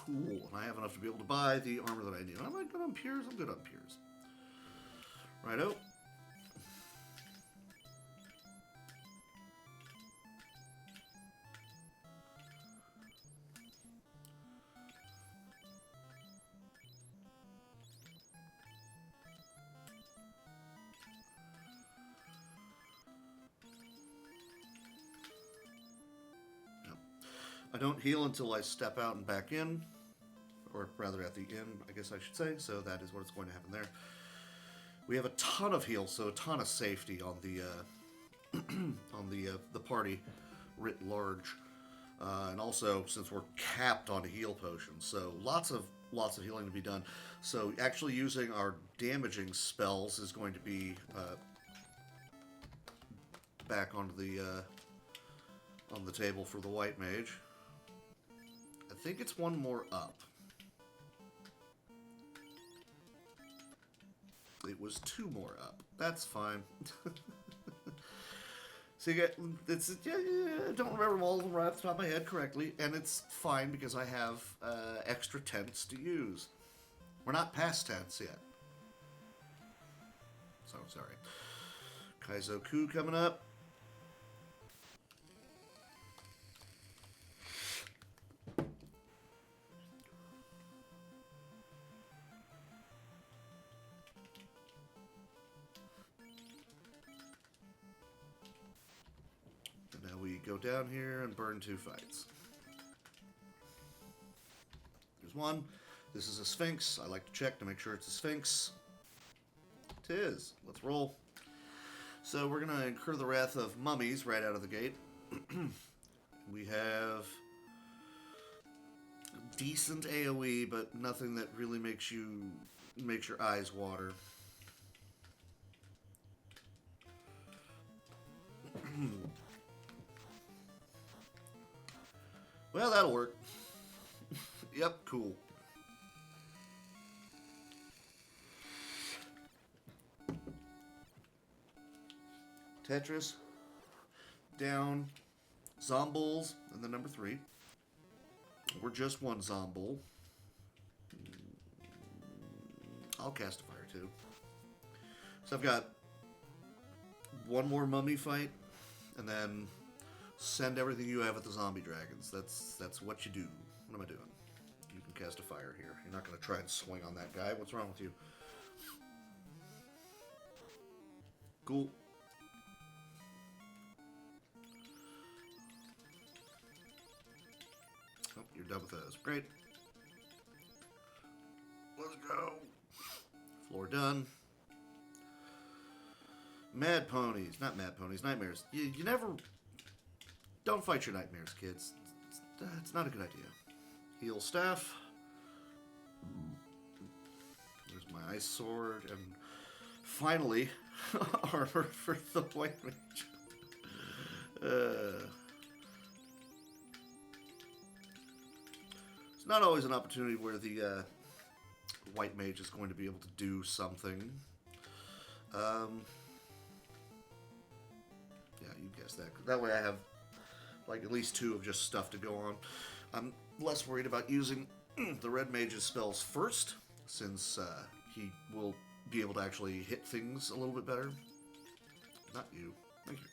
Cool. And I have enough to be able to buy the armor that I need. Am I good on Piers? I'm good on Piers. Righto. I don't heal until I step out and back in, or rather at the inn, I guess I should say, so that is what's going to happen there. We have a ton of heals, so a ton of safety on the on the party writ large. And also, since we're capped on heal potions, so lots of healing to be done. So actually using our damaging spells is going to be back onto the on the table for the White Mage. I think it's 1 more up. It was 2 more up. That's fine. So you get, I don't remember all of them right off the top of my head correctly, and it's fine because I have extra tents to use. We're not past tents yet. So, sorry. Kaizoku coming up. Go down here and burn 2 fights. There's 1. This is a Sphinx. I like to check to make sure it's a Sphinx. It is. Let's roll. So we're going to incur the wrath of mummies right out of the gate. We have decent AoE, but nothing that really makes your eyes water. Well, that'll work. Yep, cool. Tetris. Down. Zombies. And then number 3. We're just 1 zombie. I'll cast a fire too. So I've got 1 more mummy fight. And then... send everything you have at the zombie dragons. That's what you do. What am I doing? You can cast a fire here. You're not going to try and swing on that guy. What's wrong with you? Cool. You're done with those. Great. Let's go. Floor done. Mad ponies. Not mad ponies. Nightmares. You never... Don't fight your nightmares, kids. It's not a good idea. Heal staff. There's my ice sword. And finally, armor for the White Mage. It's not always an opportunity where the White Mage is going to be able to do something. Yeah, you guessed that. That way I have like at least 2 of just stuff to go on. I'm less worried about using the Red Mage's spells first, since he will be able to actually hit things a little bit better. Not you. Thank you.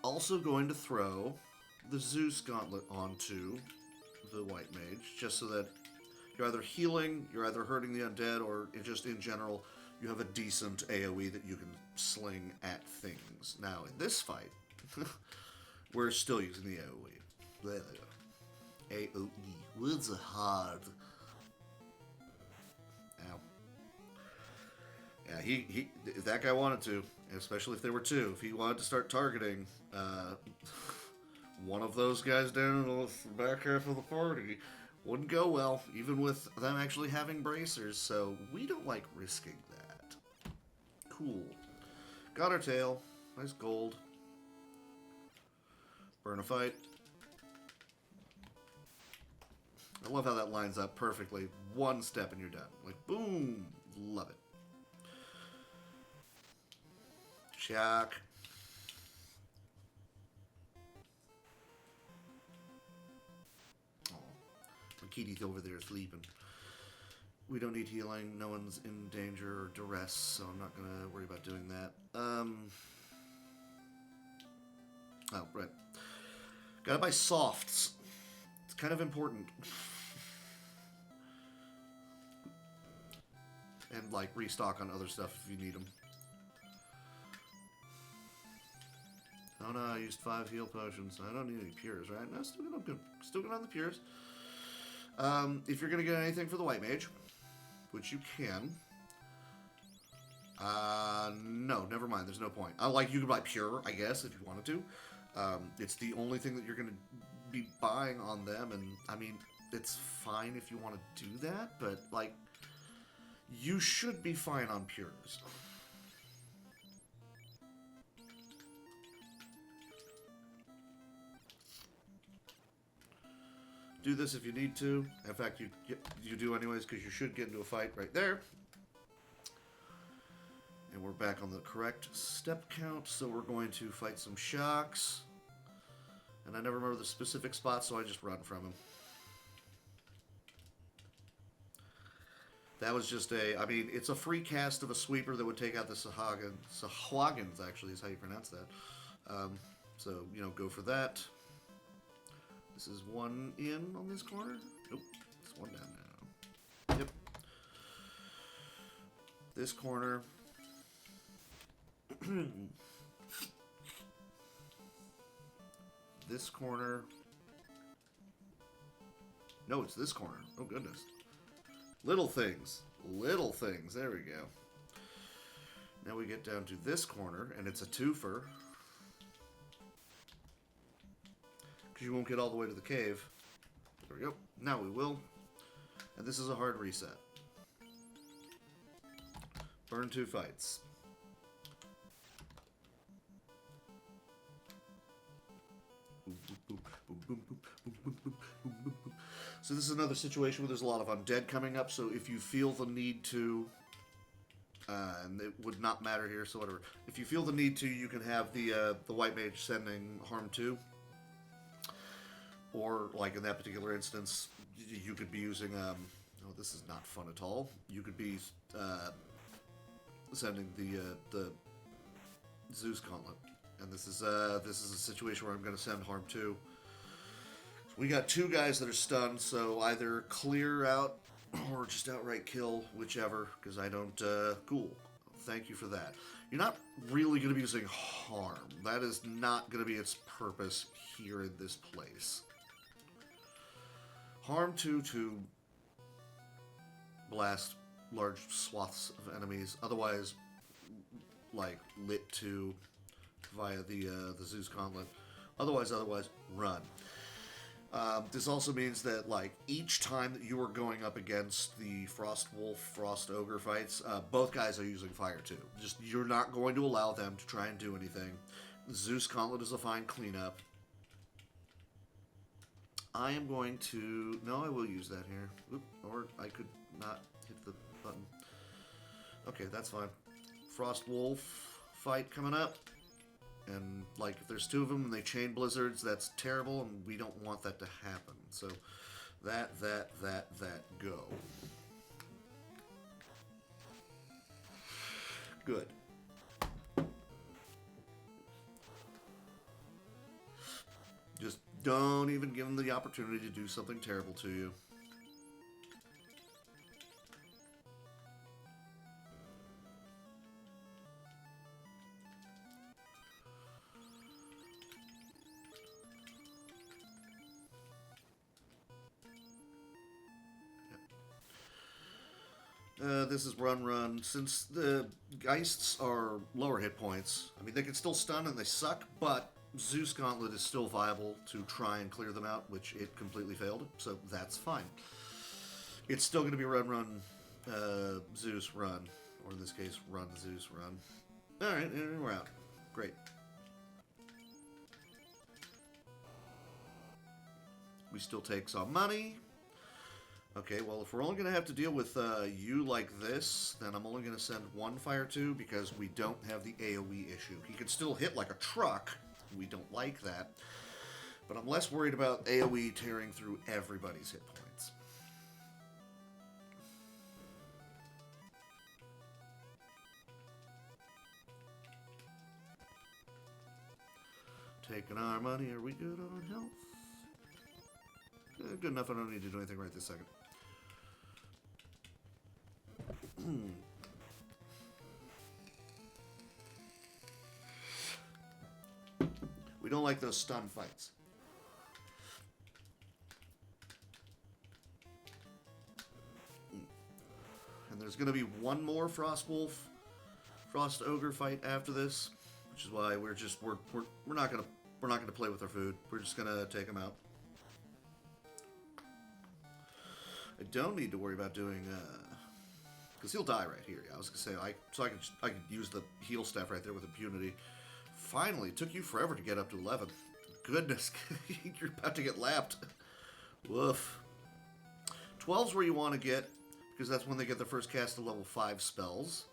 Also going to throw the Zeus Gauntlet onto the White Mage, just so that you're either healing, you're either hurting the undead, or just in general, you have a decent AoE that you can sling at things. Now, in this fight, we're still using the AoE. AoE. Words are hard. Ow. Yeah, he if that guy wanted to, especially if there were 2, if he wanted to start targeting one of those guys down in the back half of the party, wouldn't go well, even with them actually having bracers, so we don't like risking that. Cool. Got our tail. Nice gold. Burn a fight. I love how that lines up perfectly. 1 step and you're done. Like, boom! Love it. Shock. Kitty's over there sleeping. We don't need healing. No one's in danger or duress, so I'm not going to worry about doing that. Oh, right. Gotta buy softs. It's kind of important. And, like, restock on other stuff if you need them. Oh no, I used 5 heal potions. I don't need any pures, right? No, still good. Still good on the pures. If you're going to get anything for the White Mage, which you can. No, never mind. There's no point. Like, you could buy pure, I guess, if you wanted to. It's the only thing that you're going to be buying on them, and, I mean, it's fine if you want to do that, but, like, you should be fine on pures. Do this if you need to. In fact, you do anyways, because you should get into a fight right there. And we're back on the correct step count, so we're going to fight some shocks. And I never remember the specific spots, so I just run from him. That was just I mean, it's a free cast of a sweeper that would take out the Sahagins, actually, is how you pronounce that. So, you know, go for that. This is 1 in on this corner. Nope, it's 1 down now. Yep. This corner. This corner. No, it's this corner. Oh, goodness. Little things. Little things. There we go. Now we get down to this corner, and it's a twofer. Because you won't get all the way to the cave. There we go. Now we will. And this is a hard reset. Burn 2 fights. So this is another situation where there's a lot of undead coming up, so if you feel the need to, and it would not matter here, so whatever. If you feel the need to, you can have the White Mage sending harm 2. Or, like in that particular instance, you could be using, oh, this is not fun at all. You could be sending the Zeus Gauntlet. And this is a situation where I'm going to send harm 2. We got 2 guys that are stunned, so either clear out or just outright kill, whichever, because I don't, cool. Thank you for that. You're not really going to be using harm. That is not going to be its purpose here in this place. Harm 2 to blast large swaths of enemies. Otherwise, like lit 2 via the Zeus Gauntlet. Otherwise, run. This also means that, like, each time that you are going up against the Frost Wolf, Frost Ogre fights, both guys are using fire too. Just, you're not going to allow them to try and do anything. Zeus Gauntlet is a fine cleanup. I am going to... No, I will use that here. Oop, or I could not hit the button. Okay, that's fine. Frost Wolf fight coming up. And, like, if there's 2 of them and they chain blizzards, that's terrible, and we don't want that to happen. So, that, go. Good. Just don't even give them the opportunity to do something terrible to you. This is run. Since the Geists are lower hit points, I mean, they can still stun and they suck, but Zeus Gauntlet is still viable to try and clear them out, which it completely failed, so that's fine. It's still going to be run, Zeus, run. Or in this case, run, Zeus, run. Alright, and we're out. Great. We still take some money. Okay, well, if we're only going to have to deal with you like this, then I'm only going to send 1 Fire 2 because we don't have the AoE issue. He can still hit like a truck. We don't like that. But I'm less worried about AoE tearing through everybody's hit points. Taking our money. Are we good on health? Good enough. I don't need to do anything right this second. We don't like those stun fights. And there's going to be one more Frost Wolf, Frost Ogre fight after this, which is why we're not gonna play with our food. We're just gonna take them out. I don't need to worry about doing because he'll die right here. I was gonna say I could use the heal staff right there with impunity. Finally, it took you forever to get up to 11. Goodness, you're about to get lapped. Woof. 12's where you want to get, because that's when they get their first cast of level 5 spells.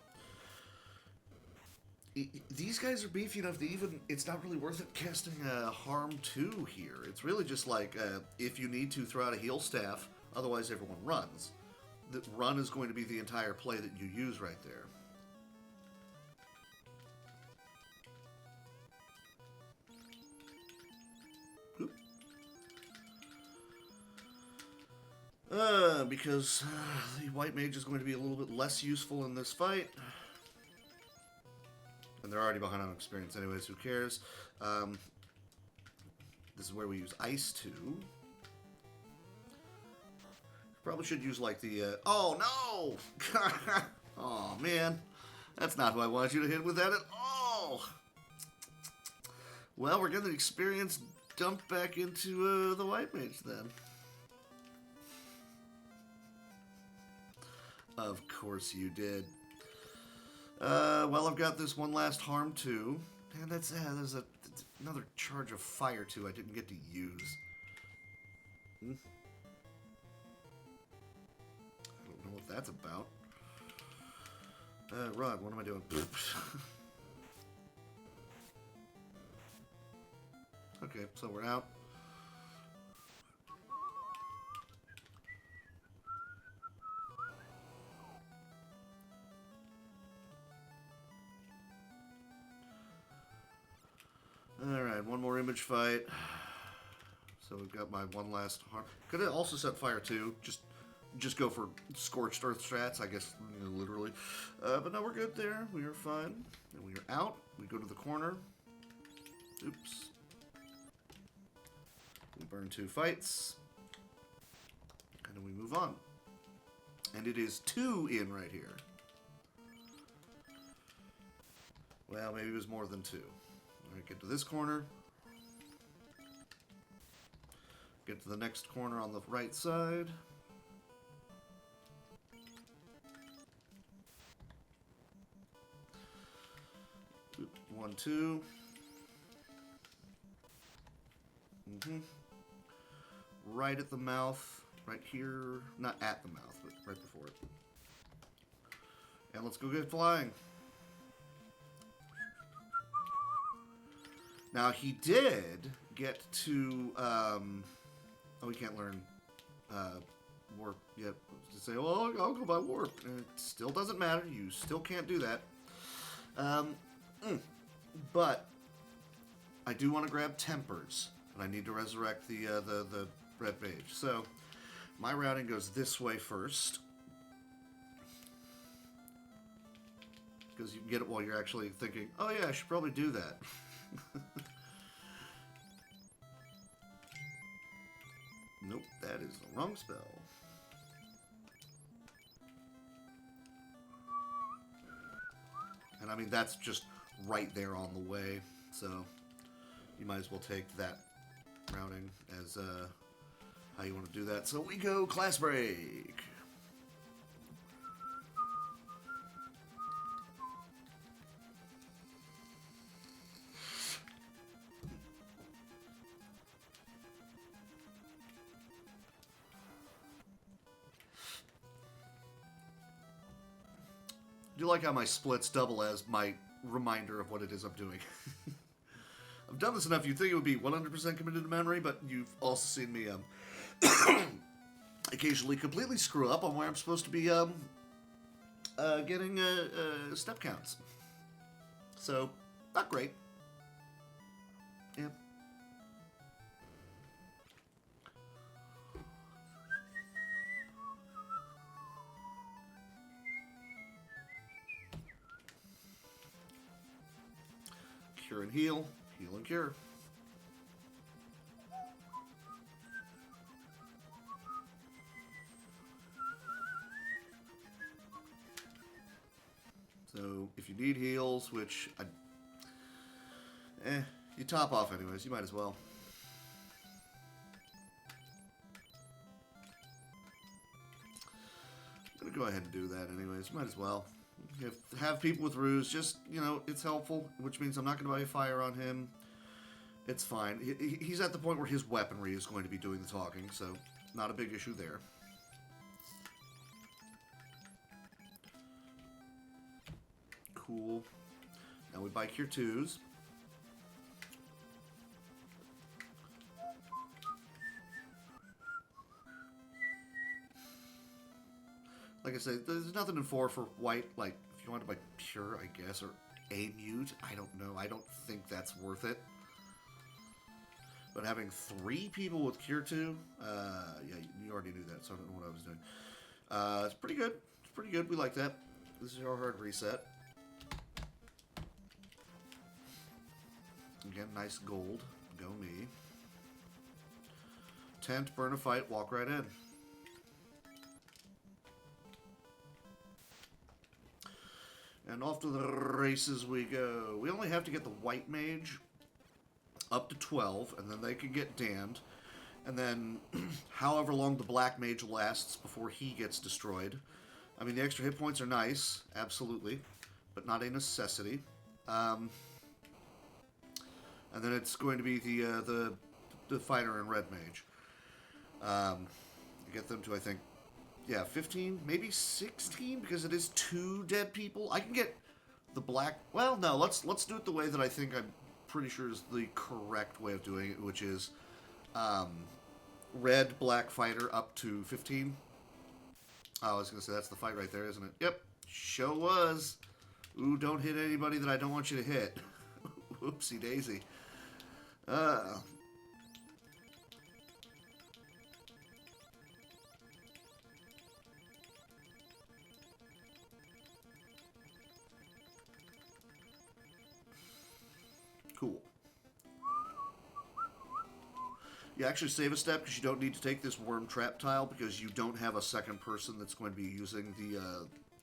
These guys are beefy enough that even it's not really worth it casting Harm 2 here. It's really just like if you need to throw out a heal staff, otherwise everyone runs. The run is going to be the entire play that you use right there. Because the White Mage is going to be a little bit less useful in this fight. And they're already behind on experience anyways, who cares? This is where we use Ice 2. Probably should use like the, oh no! Oh man, that's not who I wanted you to hit with that at all! Well, we're getting the experience dumped back into the White Mage then. Of course you did. Well, I've got this one last Harm 2. And that's, there's another charge of Fire 2 I didn't get to use. I don't know what that's about. Rod, what am I doing? Okay, so we're out. Alright, one more image fight. So we've got my one last harm. Could have also set Fire 2. Just just go for Scorched Earth strats, I guess, you know, literally. But no, we're good there. We are fine. And we are out. We go to the corner. Oops. We burn 2 fights. And then we move on. And it is 2 in right here. Well, maybe it was more than 2. All right, get to this corner. Get to the next corner on the right side. Oop, 1, 2. Right at the mouth. Right here. Not at the mouth, but right before it. And let's go get flying. Now, he did get to... oh, we can't learn warp yet. To say, well, I'll go by warp. And it still doesn't matter. You still can't do that. But I do want to grab Tempers. And I need to resurrect the Red Mage. So, my routing goes this way first. Because you can get it while you're actually thinking, oh yeah, I should probably do that. Nope, that is the wrong spell. And I mean, that's just right there on the way. So, you might as well take that routing as how you want to do that. So we go class break. I do like how my splits double as my reminder of what it is I'm doing. I've done this enough, you'd think it would be 100% committed to memory, but you've also seen me occasionally completely screw up on where I'm supposed to be getting step counts. So, not great. Yeah. Cure and heal. Heal and cure. So, if you need heals, which you top off anyways, you might as well. I'm gonna go ahead and do that anyways, might as well. Have people with ruse, just, you know, it's helpful, which means I'm not going to buy a fire on him. It's fine. He's at the point where his weaponry is going to be doing the talking, so not a big issue there. Cool. Now we buy Cure 2s. Like I said, there's nothing in 4 for white. Like, if you want to buy pure, I guess, or a mute, I don't know. I don't think that's worth it. But having 3 people with Cure 2, yeah, you already knew that, so I don't know what I was doing. It's pretty good. It's pretty good. We like that. This is our hard reset. Again, nice gold. Go me. Tent, burn a fight, walk right in. And off to the races we go. We only have to get the White Mage up to 12, and then they can get damned. And then however long the Black Mage lasts before he gets destroyed. I mean, the extra hit points are nice, absolutely, but not a necessity. And then it's going to be the fighter and Red Mage. Get them to, I think, yeah, 15, maybe 16, because it is 2 dead people. I can get the black... Well, no, let's do it the way that I think I'm pretty sure is the correct way of doing it, which is red, black fighter up to 15. Oh, I was going to say, that's the fight right there, isn't it? Yep, sure was. Ooh, don't hit anybody that I don't want you to hit. Whoopsie daisy. You actually save a step because you don't need to take this worm trap tile because you don't have a second person that's going to be using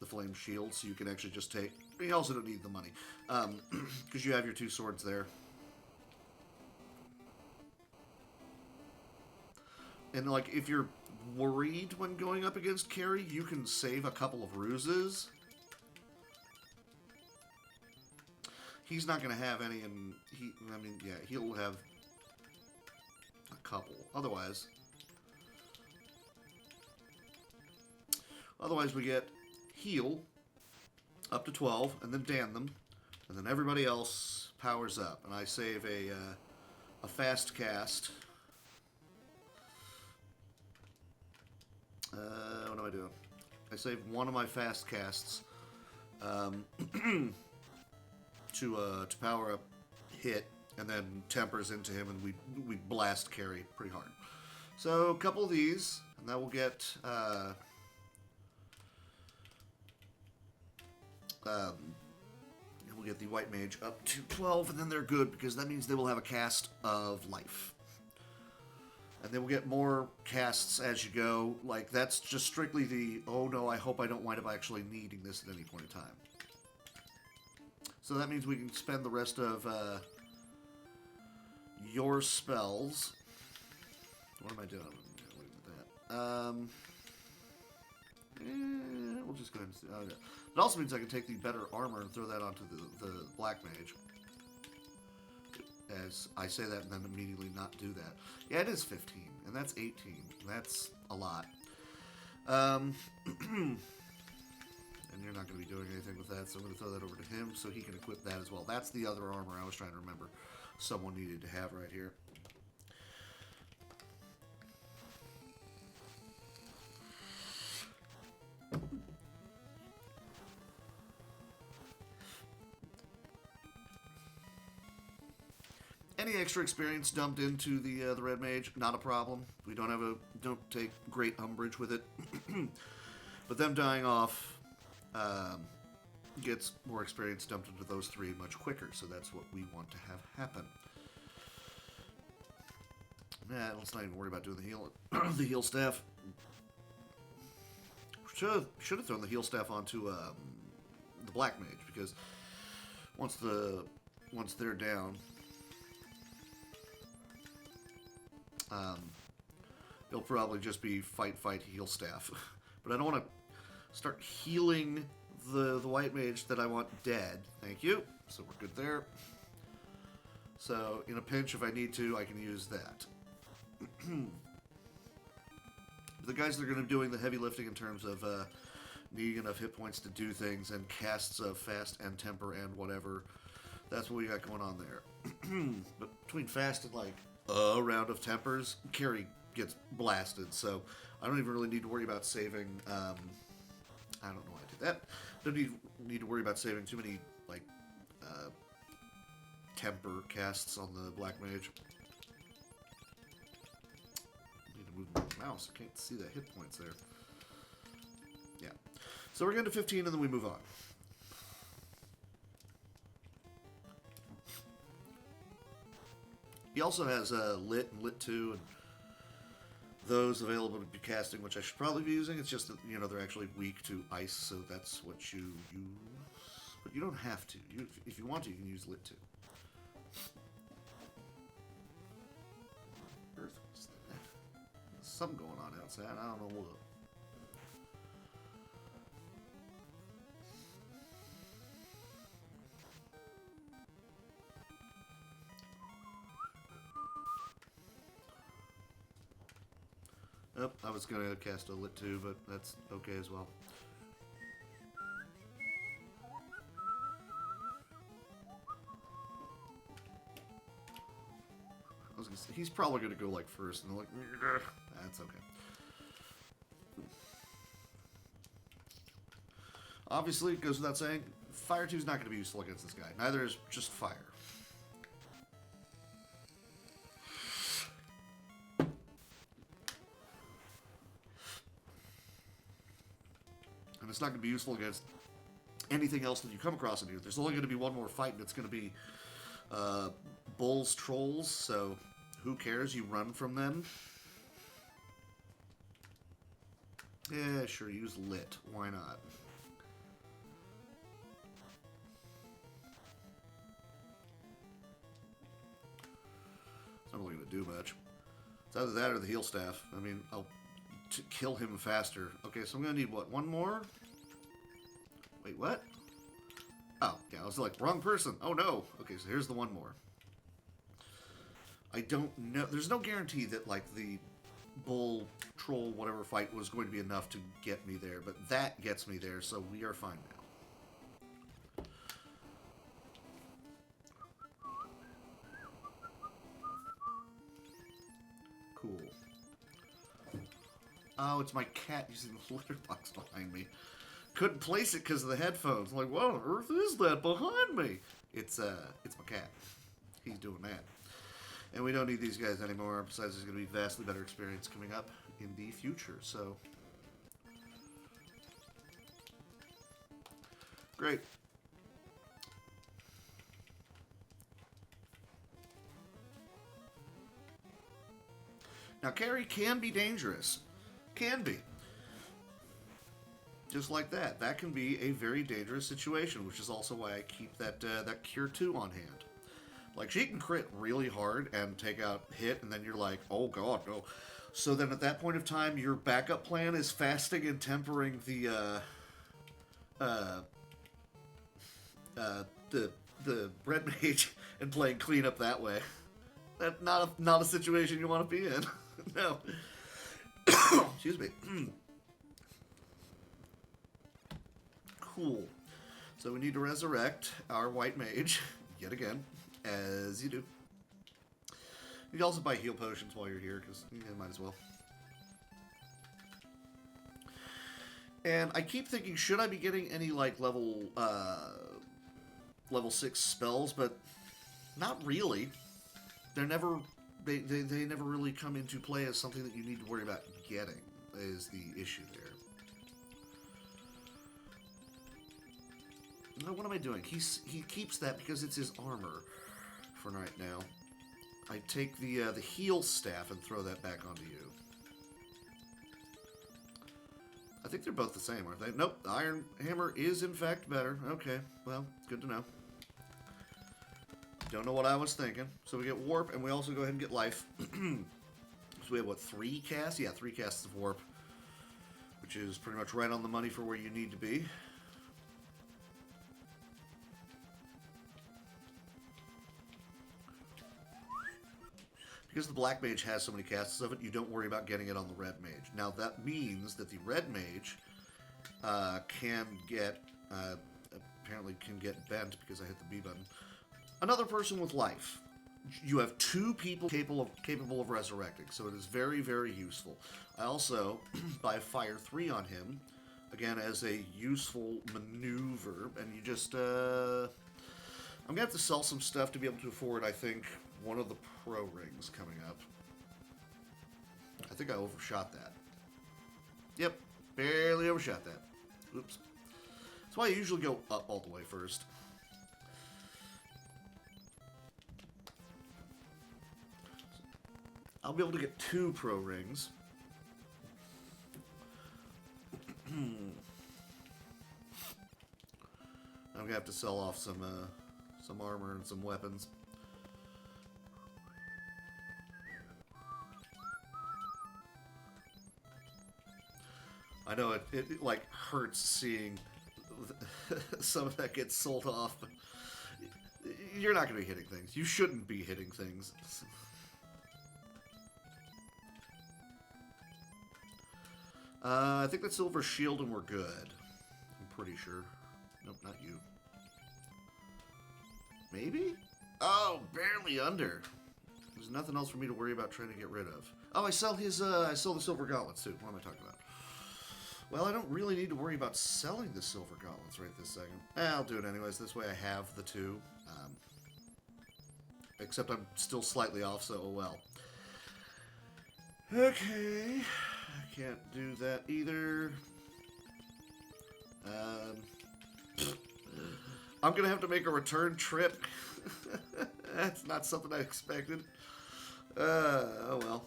the flame shield, so you can actually just take... You also don't need the money because you have your 2 swords there. And, like, if you're worried when going up against carry, you can save a couple of ruses. He's not going to have any, and he'll have a couple. Otherwise, we get heal up to 12, and then damn them, and then everybody else powers up. And I save a fast cast. What am I doing? I saved one of my fast casts to power up hit, and then tempers into him, and we blast carry pretty hard. So a couple of these, and that will get we'll get the White Mage up to 12, and then they're good because that means they will have a cast of life. And then we'll get more casts as you go. Like, that's just strictly the, oh no, I hope I don't wind up actually needing this at any point in time. So that means we can spend the rest of your spells. What am I doing? We'll just go ahead and see. Oh, yeah. It also means I can take the better armor and throw that onto the Black Mage. As I say that and then immediately not do that. Yeah, it is 15, and that's 18. That's a lot. And you're not going to be doing anything with that, so I'm going to throw that over to him so he can equip that as well. That's the other armor I was trying to remember someone needed to have right here. Any extra experience dumped into the Red Mage, not a problem. We don't take great umbrage with it. But them dying off gets more experience dumped into those 3 much quicker, so that's what we want to have happen. Nah, let's not even worry about doing the heal the heal staff. Should have thrown the heal staff onto the Black Mage, because once they're down, it'll probably just be fight, heal staff. But I don't want to start healing the White Mage that I want dead. Thank you. So we're good there. So in a pinch, if I need to, I can use that. The guys that are going to be doing the heavy lifting in terms of needing enough hit points to do things and casts of fast and temper and whatever, that's what we got going on there. But between fast and like a round of tempers, carry gets blasted, so I don't even really need to worry about saving. I don't know why I did that. Don't need to worry about saving too many like temper casts on the Black Mage. Need to move my mouse. I can't see the hit points there. Yeah. So we're getting to 15, and then we move on. He also has Lit and Lit 2 and those available to be casting, which I should probably be using. It's just that, you know, they're actually weak to ice, so that's what you use. But you don't have to. If you want to, you can use Lit 2. There's something going on outside. I don't know what. Oh, I was going to cast a Lit 2, but that's okay as well. I was going to say, he's probably going to go like first, and like, that's okay. Obviously, it goes without saying, Fire 2 is not going to be useful against this guy. Neither is just Fire. It's not going to be useful against anything else that you come across in here. There's only going to be one more fight, and it's going to be Bulls Trolls, so Who cares? You run from them. Yeah, sure, use lit. Why not? It's not really going to do much. It's either that or the heal staff. I mean, I'll kill him faster. Okay, so I'm going to need, what, one more? Wait, what? Oh, yeah, I was like, wrong person. Oh, no. Okay, so here's the one more. I don't know. There's no guarantee that, like, the bull, troll, whatever fight was going to be enough to get me there, but that gets me there, so we are fine now. Cool. Oh, it's my cat using the litter box behind me. Couldn't place it because of the headphones. I'm like, what on earth is that behind me? It's my cat. He's doing that. And we don't need these guys anymore. Besides, there's going to be vastly better experience coming up in the future. So, great. Now, carry can be dangerous. Can be. Just like that. That can be a very dangerous situation, which is also why I keep that Cure 2 on hand. Like, she can crit really hard and take out hit, and then you're like, oh god, no. So then at that point of time, your backup plan is fasting and tempering the Red Mage and playing cleanup that way. That's not a situation you want to be in. No. Excuse me. Cool. So we need to resurrect our White Mage, yet again, as you do. You can also buy heal potions while you're here, because you might as well. And I keep thinking, should I be getting any, like, level 6 spells, but not really. They're never... They never really come into play as something that you need to worry about getting, is the issue there. No, what am I doing? He keeps that because it's his armor for right now. I take the heal staff and throw that back onto you. I think they're both the same, aren't they? Nope, the iron hammer is in fact better. Okay, well, good to know. Don't know what I was thinking. So we get warp, and we also go ahead and get life. So we have, what, 3 casts? Yeah, 3 casts of warp, which is pretty much right on the money for where you need to be. Because the Black Mage has so many casts of it, you don't worry about getting it on the Red Mage. Now, that means that the Red Mage can get, apparently can get bent because I hit the B button. Another person with life. You have 2 people capable of resurrecting, so it is very, very useful. I also buy Fire 3 on him, again, as a useful maneuver, and you just, I'm going to have to sell some stuff to be able to afford, I think, one of the pro rings coming up. I think I overshot that. Yep, barely overshot that. Oops. That's why I usually go up all the way first. I'll be able to get 2 pro rings. I'm gonna have to sell off some armor and some weapons. I know it like hurts seeing some of that get sold off, but you're not gonna be hitting things. You shouldn't be hitting things. I think that's silver shield and we're good. I'm pretty sure. Nope, not you. Maybe? Oh, barely under. There's nothing else for me to worry about trying to get rid of. Oh, I sell his, I sell the silver gauntlets too. What am I talking about? Well, I don't really need to worry about selling the silver gauntlets right this second. I'll do it anyways. This way I have the 2. Except I'm still slightly off, so oh well. Okay. I can't do that either. I'm gonna have to make a return trip. That's not something I expected. Oh well.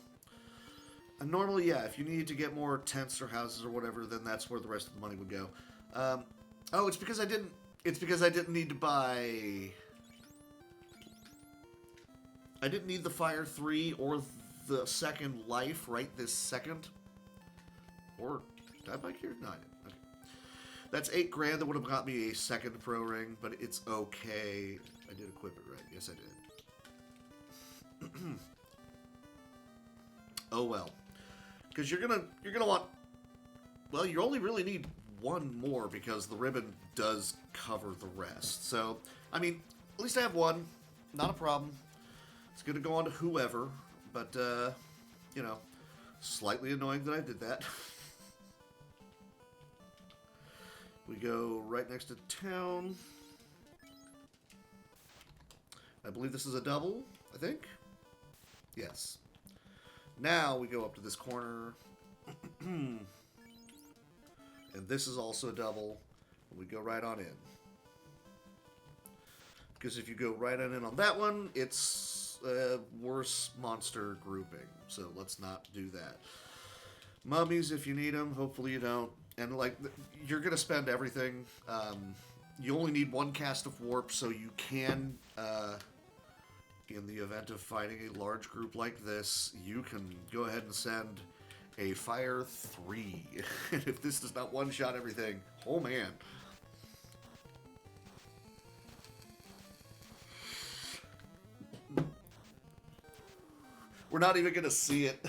And normally, yeah, if you needed to get more tents or houses or whatever, then that's where the rest of the money would go. Oh, it's because I didn't. It's because I didn't need to buy. I didn't need the Fire 3 or the second life right this second. Or did I buy here? No, I didn't. Okay. That's $8 grand. That would have got me a second pro ring, but it's okay. I did equip it right. Yes, I did. Oh well, because you're gonna want. Well, you only really need one more because the ribbon does cover the rest. So, I mean, at least I have one. Not a problem. It's going to go on to whoever, but, you know, slightly annoying that I did that. We go right next to town. I believe this is a double, I think. Yes. Now we go up to this corner. And this is also a double. We go right on in. Because if you go right on in on that one, it's a worse monster grouping. So let's not do that. Mummies, if you need them. Hopefully you don't. And, like, you're going to spend everything. You only need one cast of warp, so you can, in the event of fighting a large group like this, you can go ahead and send a Fire 3. And if this does not one-shot everything, oh man. We're not even going to see it.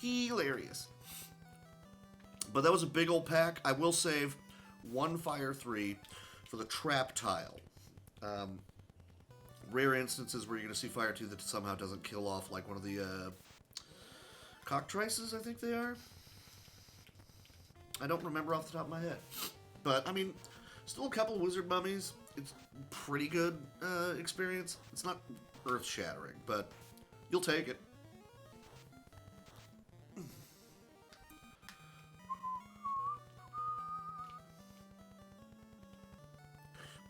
Hilarious. But that was a big old pack. I will save one Fire 3 for the trap tile. Rare instances where you're going to see Fire 2 that somehow doesn't kill off like one of the cockatrices, I think they are. I don't remember off the top of my head. But, I mean, still a couple wizard mummies. It's pretty good experience. It's not earth-shattering, but you'll take it.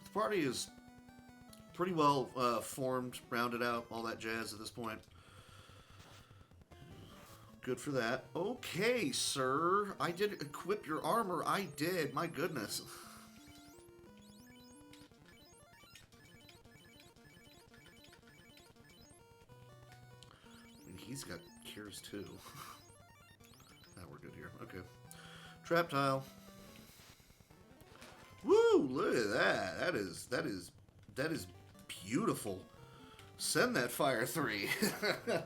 The party is pretty well formed, rounded out, all that jazz at this point. Good for that. Okay, sir. I did equip your armor. I did. My goodness. I mean, he's got cures too. Now we're good here. Okay. Trap tile. Woo! Look at that. That is beautiful. Send that Fire 3.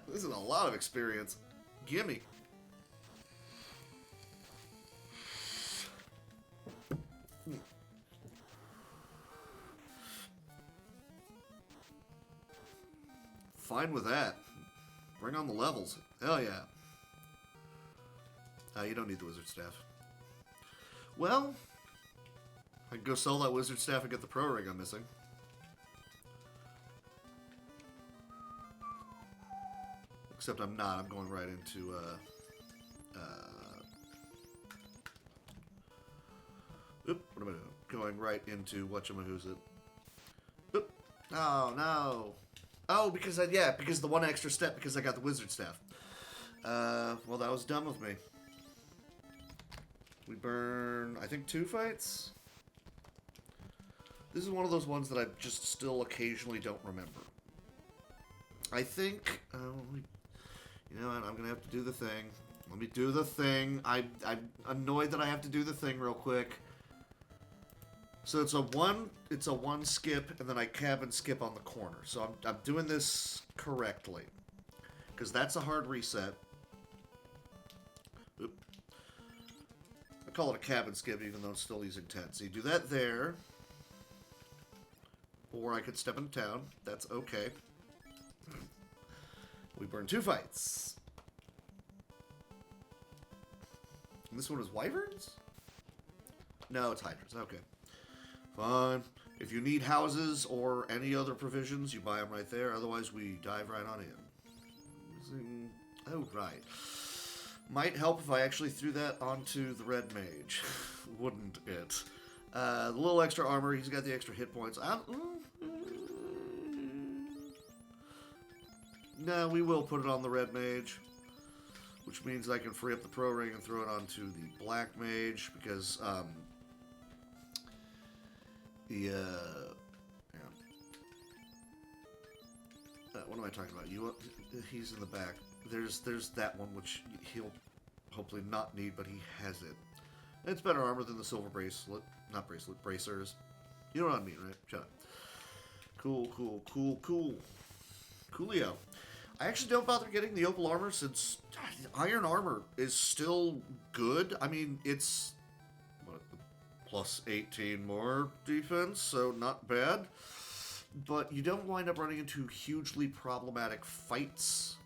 This is a lot of experience. Gimme. Fine with that. Bring on the levels. Hell yeah. You don't need the wizard staff. Well, I can go sell that wizard staff and get the pro ring I'm missing. Except I'm not. I'm going right into, oop, what am I doing? Going right into whatchamahoosit. Oop. Oh, no. Oh, because because the one extra step, because I got the wizard staff. Well, that was dumb of me. We burn, I think, 2 fights? This is one of those ones that I just still occasionally don't remember. I think, you know what, I'm going to have to do the thing. Let me do the thing. I'm annoyed that I have to do the thing real quick. So it's a one skip, and then I cabin skip on the corner. So I'm doing this correctly. Because that's a hard reset. Oop. I call it a cabin skip, even though it's still using 10. So you do that there. Or I could step into town. That's okay. We burn 2 fights. And this one is wyverns? No, it's hydras. Okay. Fine. If you need houses or any other provisions, you buy them right there. Otherwise, we dive right on in. Oh, right. Might help if I actually threw that onto the red mage. Wouldn't it? The little extra armor. He's got the extra hit points. No, we will put it on the red mage, which means I can free up the pro ring and throw it onto the black mage because what am I talking about? He's in the back. There's that one which he'll hopefully not need, but he has it. It's better armor than the silver bracelet, not bracelet, bracers. You know what I mean, right? Shut up. Cool. Coolio. I actually don't bother getting the opal armor since iron armor is still good. I mean, it's what, plus 18 more defense, so not bad. But you don't wind up running into hugely problematic fights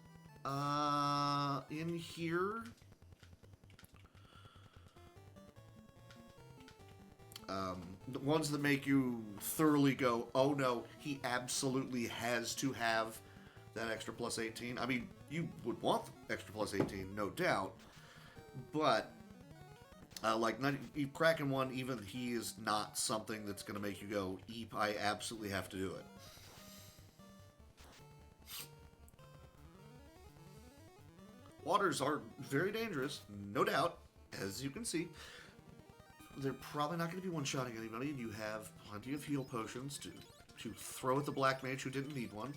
in here. The ones that make you thoroughly go, oh no, he absolutely has to have that extra plus 18. I mean, you would want the extra plus 18, no doubt. But, you cracking one, even he is not something that's going to make you go, eep, I absolutely have to do it. Waters are very dangerous, no doubt, as you can see. They're probably not going to be one-shotting anybody, and you have plenty of heal potions to throw at the black mage who didn't need one.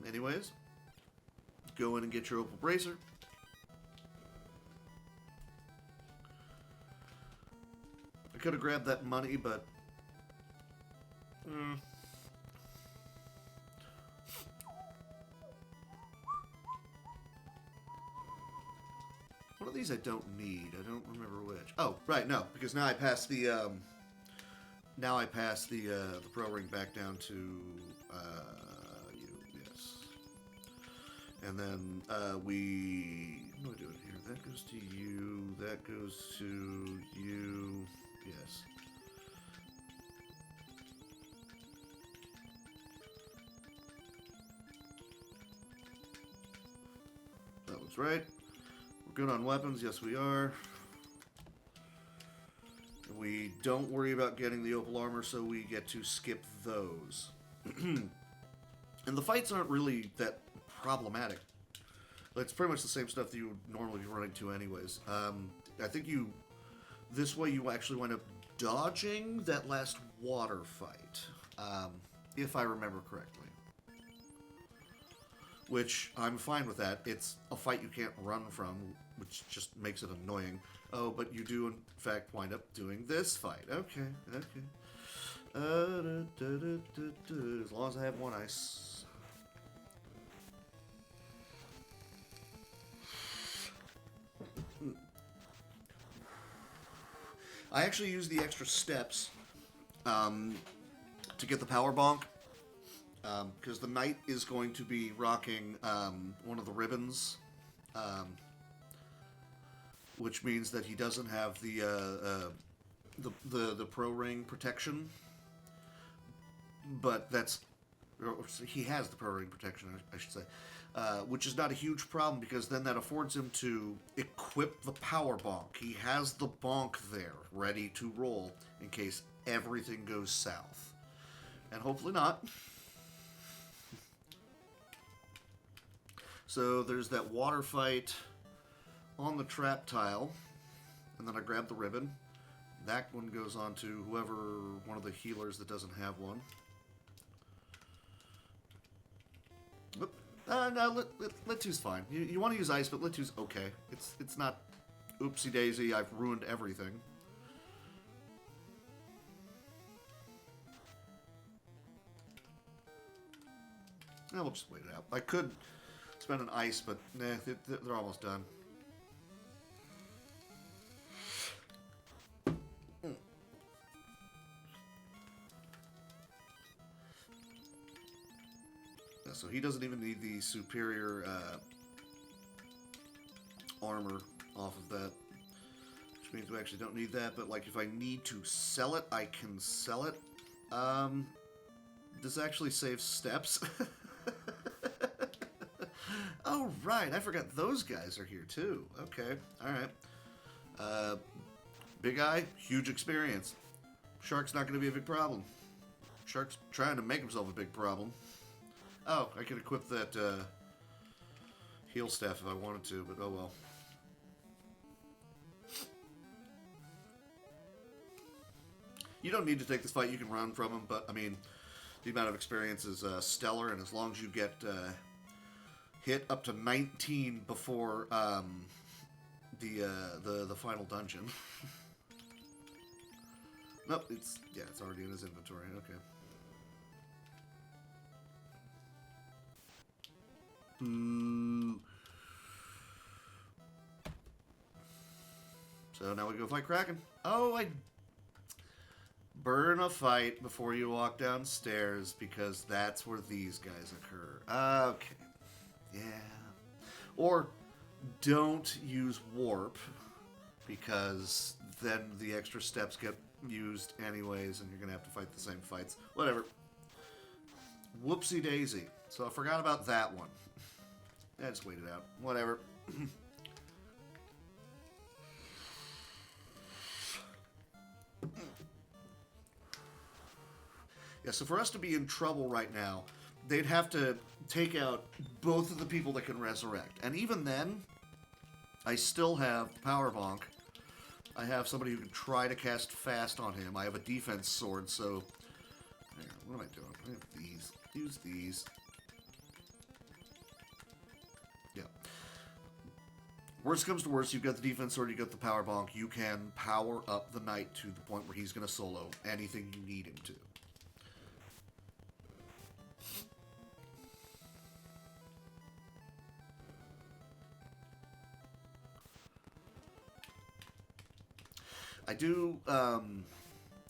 Anyways, go in and get your opal bracer. I could have grabbed that money, but one of these I don't need. I don't remember which. Oh, right, no, because now I pass the pro ring back down to you. Yes, and then what do I do here? That goes to you. That goes to you. Yes. That was right. We're good on weapons. Yes, we are. We don't worry about getting the opal armor, so we get to skip those. And the fights aren't really that problematic. It's pretty much the same stuff that you would normally be running to anyways. I think this way you actually wind up dodging that last water fight, if I remember correctly. Which, I'm fine with that. It's a fight you can't run from, which just makes it annoying. Oh, but you do, in fact, wind up doing this fight. Okay. As long as I have one ice. I actually use the extra steps to get the power bonk. Because the knight is going to be rocking one of the ribbons, which means that he doesn't have the pro ring protection. But he has the pro ring protection, I should say, which is not a huge problem because then that affords him to equip the power bonk. He has the bonk there, ready to roll in case everything goes south, and hopefully not. So there's that water fight on the trap tile, and then I grab the ribbon. That one goes on to one of the healers that doesn't have one. Oop. No, Lit2's fine. You want to use ice, but Lit2's okay. It's not oopsie daisy, I've ruined everything. We'll just wait it out. I could spend an ice, but nah, they're almost done. Yeah, so he doesn't even need the superior armor off of that, which means we actually don't need that, but like if I need to sell it, I can sell it. This actually saves steps. Oh, right. I forgot those guys are here, too. Okay. All right. Big Eye, huge experience. Shark's not going to be a big problem. Shark's trying to make himself a big problem. Oh, I could equip that heal staff if I wanted to, but oh well. You don't need to take this fight. You can run from him, but I mean, the amount of experience is stellar, and as long as you get hit up to 19 before the final dungeon. Nope, it's already in his inventory. Okay. So now we go fight Kraken. Oh, I burn a fight before you walk downstairs because that's where these guys occur. Okay. Yeah. Or don't use warp because then the extra steps get used anyways and you're going to have to fight the same fights. Whatever. Whoopsie daisy. So I forgot about that one. I just wait it out. Whatever. Yeah, so for us to be in trouble right now, they'd have to take out both of the people that can resurrect. And even then, I still have Power Bonk. I have somebody who can try to cast fast on him. I have a defense sword, so... What am I doing? I have these. Use these. Yeah. Worst comes to worst, you've got the defense sword, you've got the Power Bonk. You can power up the knight to the point where he's going to solo anything you need him to.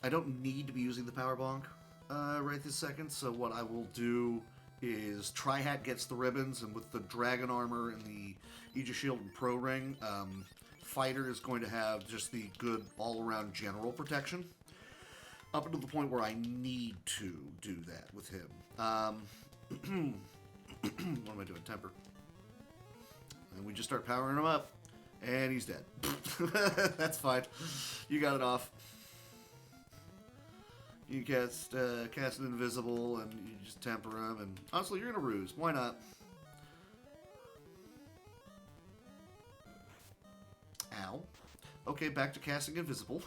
I don't need to be using the Power Bonk right this second, so what I will do is Tri-Hat gets the ribbons, and with the Dragon Armor and the Aegis Shield and Pro Ring, Fighter is going to have just the good all-around general protection, up until the point where I need to do that with him. What am I doing? Temper. And we just start powering him up. And he's dead. That's fine. You got it off. You cast an invisible, and you just temper him. And honestly, you're in a ruse. Why not? Ow. Okay, back to casting invisible.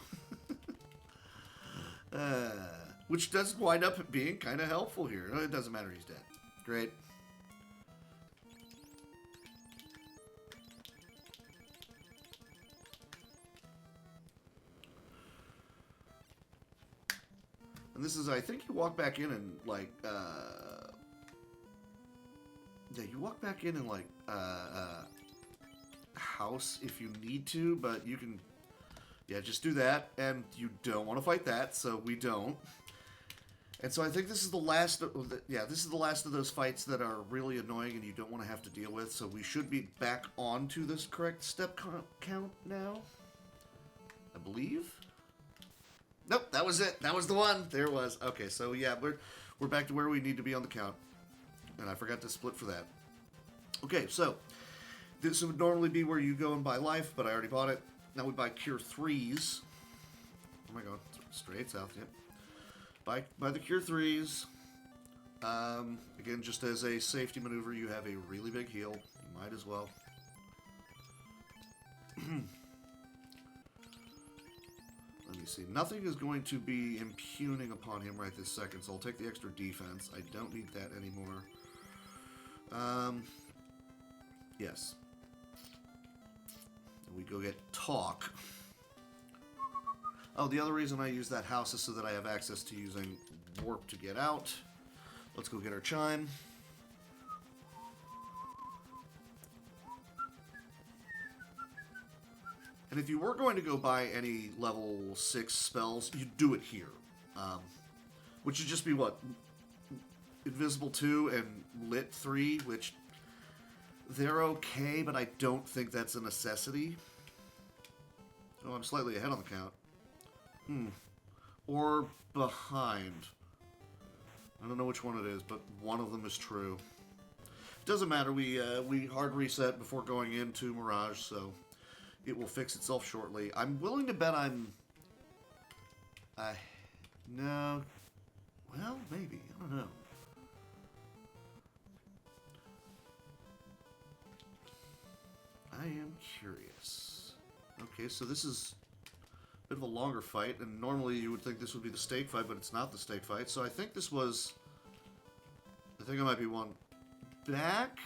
Which does wind up being kind of helpful here. It doesn't matter. He's dead. Great. And this is, I think you walk back in and, like, yeah, you walk back in and, like, house if you need to, but you can, yeah, just do that, and you don't want to fight that, so we don't. And so I think this is the last, this is the last of those fights that are really annoying and you don't want to have to deal with, so we should be back onto this correct step count now, I believe. Nope, that was it. That was the one. There it was. Okay, so yeah, we're back to where we need to be on the count. And I forgot to split for that. Okay, so this would normally be where you go and buy life, but I already bought it. Now we buy Cure 3s. Oh my god, straight south, yep. Buy the Cure 3s. Again, just as a safety maneuver, you have a really big heal. You might as well. Let me see. Nothing is going to be impugning upon him right this second, so I'll take the extra defense. I don't need that anymore. Yes. And we go get Talk. Oh, the other reason I use that house is so that I have access to using Warp to get out. Let's go get our Chime. And if you were going to go buy any level 6 spells, you'd do it here. Which would just be what? Invisible 2 and Lit 3, which they're okay, but I don't think that's a necessity. Oh, I'm slightly ahead on the count. Or behind. I don't know which one it is, but one of them is true. Doesn't matter, we hard reset before going into Mirage, so it will fix itself shortly. I'm willing to bet I'm... no. Well, maybe. I don't know. I am curious. Okay, so this is a bit of a longer fight, and normally you would think this would be the stake fight, but it's not the stake fight. So I think this was... I think I might be one back.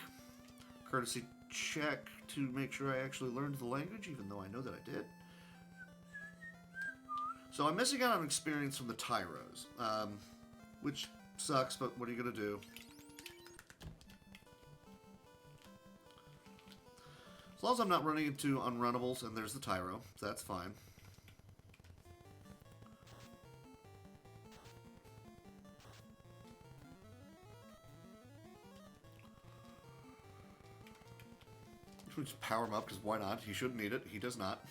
Courtesy check to make sure I actually learned the language, even though I know that I did. So I'm missing out on experience from the Tyros, which sucks, but what are you going to do? As long as I'm not running into unrunnables, and there's the Tyro, that's fine. Should we just power him up, because why not? He shouldn't need it. He does not.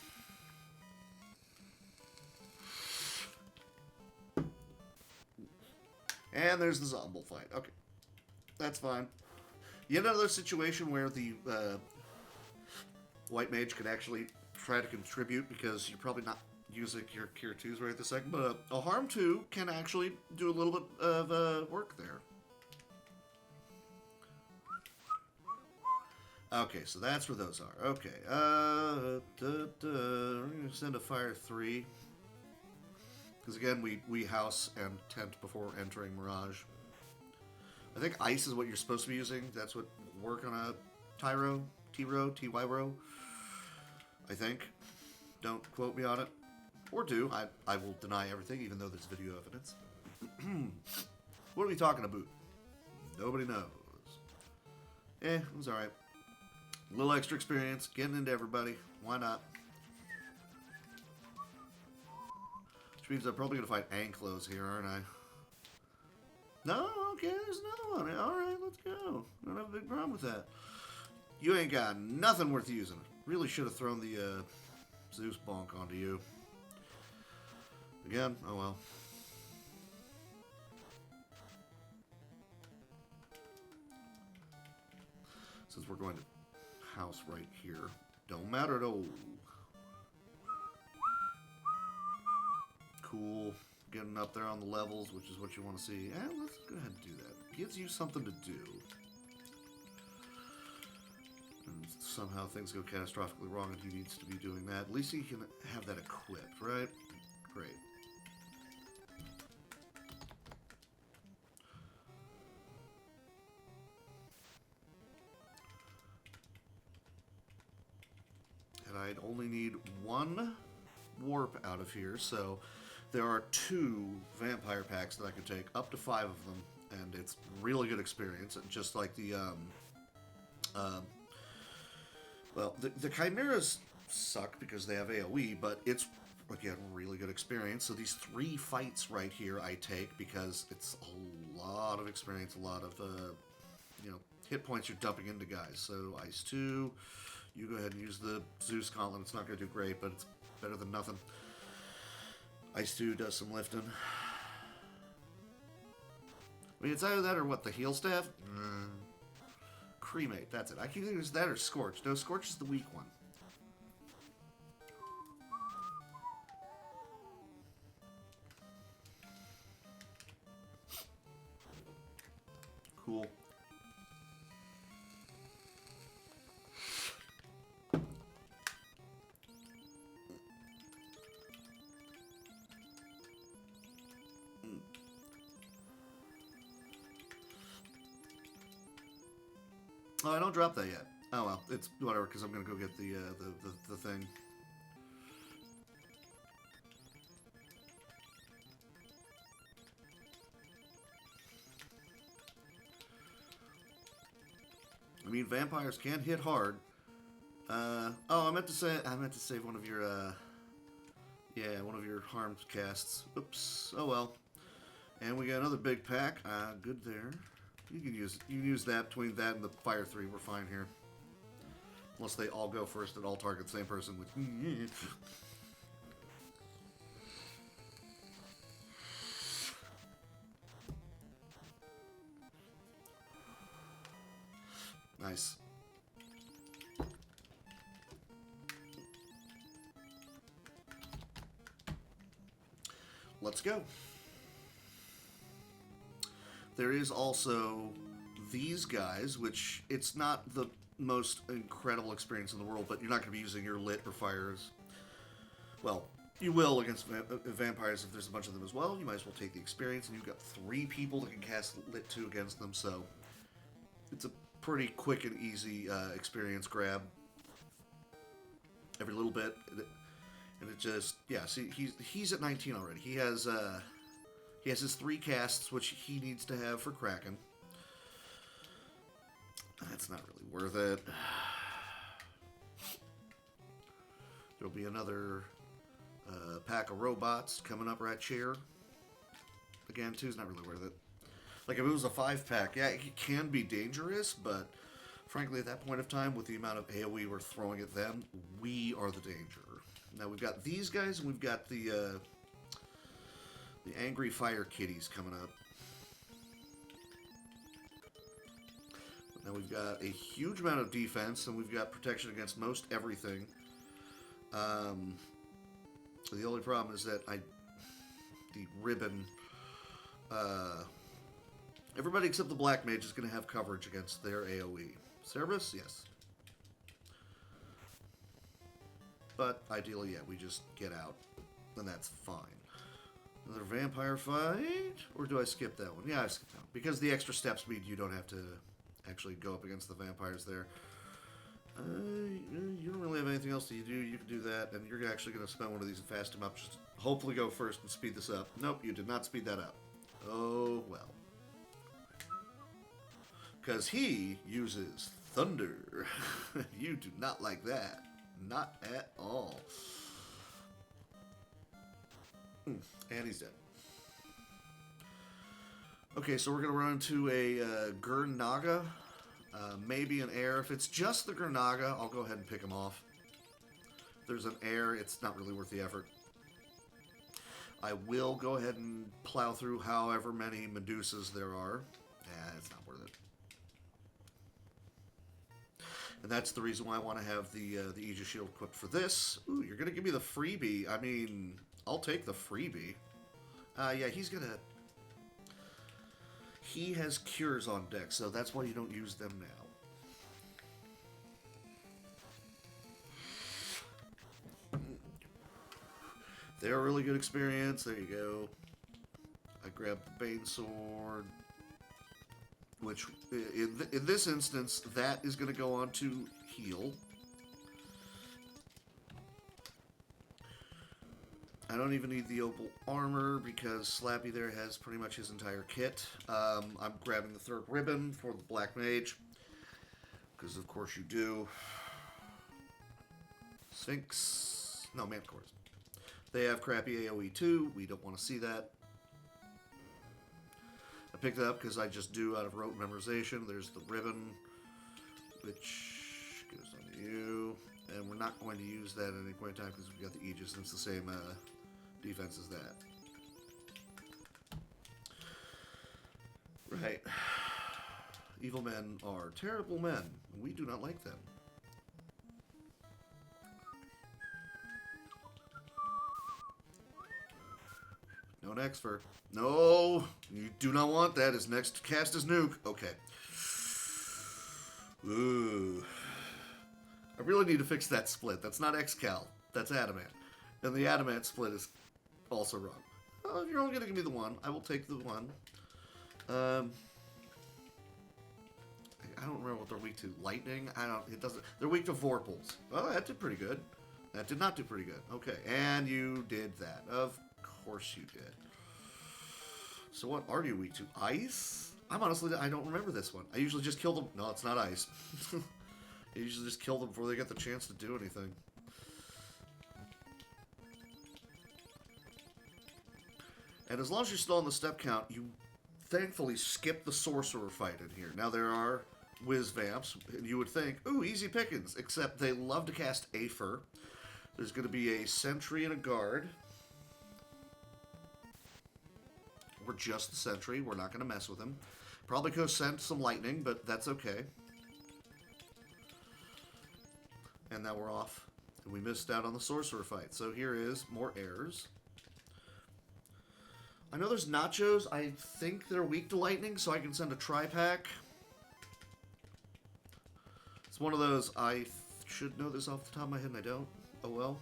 And there's the Zomble fight. Okay. That's fine. Yet another situation where the White Mage could actually try to contribute, because you're probably not using your Cure 2s right this second, but a Harm 2 can actually do a little bit of work there. Okay, so that's where those are. Okay, we're going to send a Fire 3. Because again, we house and tent before entering Mirage. I think ice is what you're supposed to be using. That's what work on a Tyro, T-Row, T-Y-Row. I think. Don't quote me on it. Or do. I will deny everything, even though there's video evidence. What are we talking about? Nobody knows. It was alright. A little extra experience, getting into everybody. Why not? Which means I'm probably going to fight Anklos here, aren't I? No? Okay, there's another one. Alright, let's go. I don't have a big problem with that. You ain't got nothing worth using. Really should have thrown the Zeus bonk onto you. Again, oh well. Since we're going to house right here, don't matter at all. Cool. Getting up there on the levels, which is what you want to see. Let's go ahead and do that. Gives you something to do. And somehow things go catastrophically wrong and he needs to be doing that. At least he can have that equipped, right? Great. And I'd only need one warp out of here, so there are 2 vampire packs that I can take, up to 5 of them, and it's really good experience. And just like the, well, the Chimeras suck because they have AoE, but it's, again, really good experience. So these 3 fights right here I take because it's a lot of experience, a lot of, you know, hit points you're dumping into guys. So Ice 2, you go ahead and use the Zeus Gauntlet. It's not going to do great, but it's better than nothing. Ice 2 does some lifting. I mean, it's either that or what, the heal staff? Cremate, that's it. I keep thinking it's that or Scorch. No, Scorch is the weak one. Cool. Oh, I don't drop that yet. Oh well, it's whatever, because I'm gonna go get the thing. I mean, vampires can hit hard. Oh, I meant to save one of your yeah, one of your harmed casts. Oops. Oh well. And we got another big pack. Good there. You can use that between that and the Fire 3. We're fine here. Unless they all go first and all target the same person, which... Nice. Let's go. There is also these guys, which it's not the most incredible experience in the world, but you're not going to be using your lit or fires. Well, you will against vampires if there's a bunch of them as well. You might as well take the experience, and you've got 3 people that can cast lit 2 against them, so it's a pretty quick and easy experience grab. Every little bit, and it just, yeah. See, he's at 19 already. He has his 3 casts, which he needs to have for Kraken. That's not really worth it. There'll be another pack of robots coming up right here. Again, 2's not really worth it. Like, if it was a 5-pack, yeah, it can be dangerous, but frankly, at that point of time, with the amount of AoE we're throwing at them, we are the danger. Now, we've got these guys, and we've got the Angry Fire Kitties coming up. Now, we've got a huge amount of defense, and we've got protection against most everything. The only problem is that the ribbon... everybody except the Black Mage is going to have coverage against their AoE. Cerberus? Yes. But ideally, yeah, we just get out, and that's fine. Another vampire fight? Or do I skip that one? Yeah, I skip that one. Because the extra steps mean you don't have to actually go up against the vampires there. You don't really have anything else to do. You can do that, and you're actually going to spend one of these and fast him up. Just hopefully go first and speed this up. Nope, you did not speed that up. Oh, well. Because he uses thunder. You do not like that. Not at all. And he's dead. Okay, so we're going to run into a Gurnaga. Maybe an air. If it's just the Gurnaga, I'll go ahead and pick him off. If there's an air, it's not really worth the effort. I will go ahead and plow through however many Medusas there are. It's not worth it. And that's the reason why I want to have the Aegis Shield equipped for this. Ooh, you're going to give me the freebie. I mean, I'll take the freebie. Yeah, he's going to... He has cures on deck, so that's why you don't use them now. They're a really good experience. There you go. I grabbed the Bane Sword, which in this instance, that is going to go on to heal. I don't even need the Opal Armor because Slappy there has pretty much his entire kit. I'm grabbing the 3rd ribbon for the Black Mage, because of course you do. Sphinx. No, Mancores. They have crappy AoE too. We don't want to see that. I picked it up because I just do out of rote memorization. There's the ribbon, which goes on to you. And we're not going to use that at any point in time because we've got the Aegis and it's the same defense as that. Right. Evil men are terrible men. We do not like them. No next for. No! You do not want that. His next cast is nuke. Okay. Ooh. I really need to fix that split. That's not Excal. That's Adamant. And the Adamant split is also wrong. Oh, you're only going to give me the 1. I will take the 1. I don't remember what they're weak to. Lightning? It doesn't... They're weak to Vorpals. Oh, that did pretty good. That did not do pretty good. Okay, and you did that. Of course you did. So what are you weak to? Ice? I don't remember this one. I usually just kill them... No, it's not ice. I usually just kill them before they get the chance to do anything. And as long as you're still on the step count, you thankfully skip the sorcerer fight in here. Now there are whiz vamps, and you would think, ooh, easy pickings, except they love to cast Aether. There's going to be a sentry and a guard. We're just the sentry. We're not going to mess with him. Probably could have sent some lightning, but that's okay. And now we're off. And we missed out on the sorcerer fight. So here is more errors. I know there's nachos. I think they're weak to lightning, so I can send a tri-pack. It's one of those, I should know this off the top of my head, and I don't. Oh well.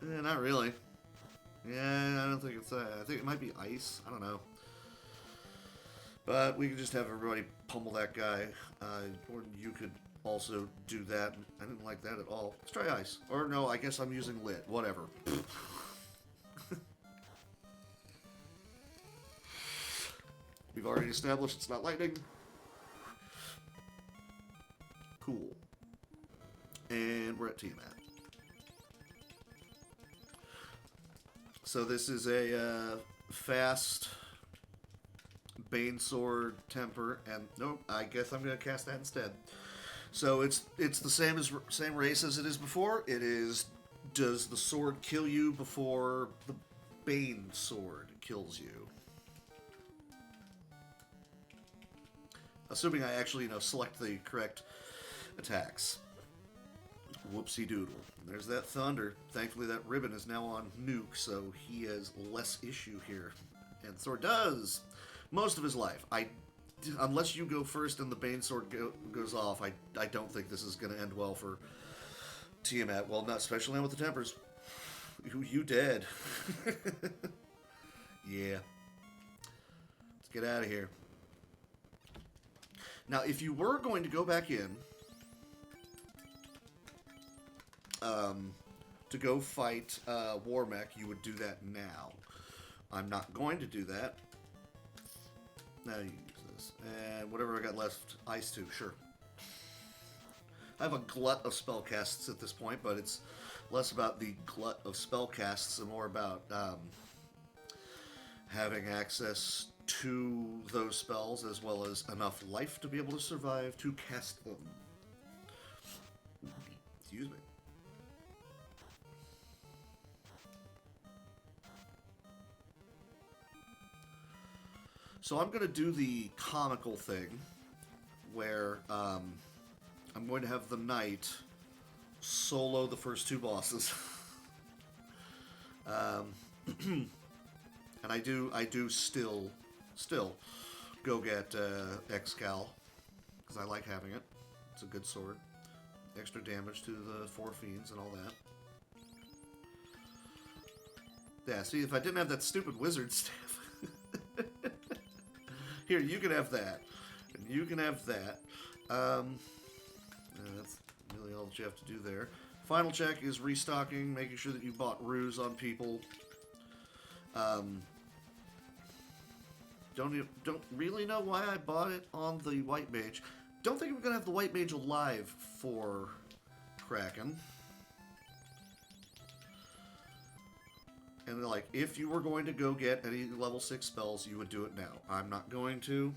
Not really. Yeah, I don't think it's that. I think it might be ice. I don't know. But we could just have everybody pummel that guy. Or you could also do that. I didn't like that at all. Let's try ice. Or no, I guess I'm using lit. Whatever. We've already established it's not lightning. Cool. And we're at Tiamat. So this is a fast Bane Sword Temper, and nope, I guess I'm going to cast that instead. So it's the same race as it is before. It is, does the sword kill you before the Bane Sword kills you? Assuming I actually, select the correct attacks. Whoopsie doodle. There's that thunder. Thankfully, that ribbon is now on Nuke, so he has less issue here. And Thor does most of his life. Unless you go first and the Bane Sword goes off, I don't think this is going to end well for Tiamat. Well, not especially with the Tempers. You dead. Yeah. Let's get out of here. Now, if you were going to go back in to go fight War Mech, you would do that now. I'm not going to do that. Now you use this. And whatever I got left, Ice 2, sure. I have a glut of spellcasts at this point, but it's less about the glut of spellcasts and more about having access to those spells as well as enough life to be able to survive to cast them. Excuse me. So I'm going to do the comical thing where I'm going to have the knight solo the first two bosses. And I do still go get Excal because I like having it. It's a good sword. Extra damage to the 4 fiends and all that. Yeah, see, if I didn't have that stupid wizard staff. Here, you can have that. And you can have that. That's really all that you have to do there. Final check is restocking, making sure that you bought ruse on people. Don't really know why I bought it on the White Mage. Don't think we're going to have the White Mage alive for Kraken. And like, if you were going to go get any level 6 spells, you would do it now. I'm not going to.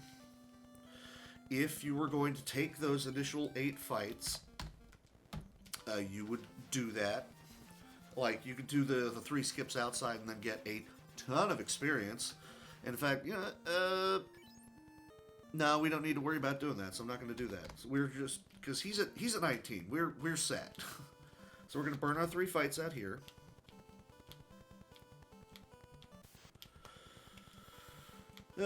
If you were going to take those initial 8 fights, you would do that. Like, you could do the 3 skips outside and then get a ton of experience. In fact, no, we don't need to worry about doing that, so I'm not going to do that. So we're just, because he's at 19. We're set. So we're going to burn our 3 fights out here. We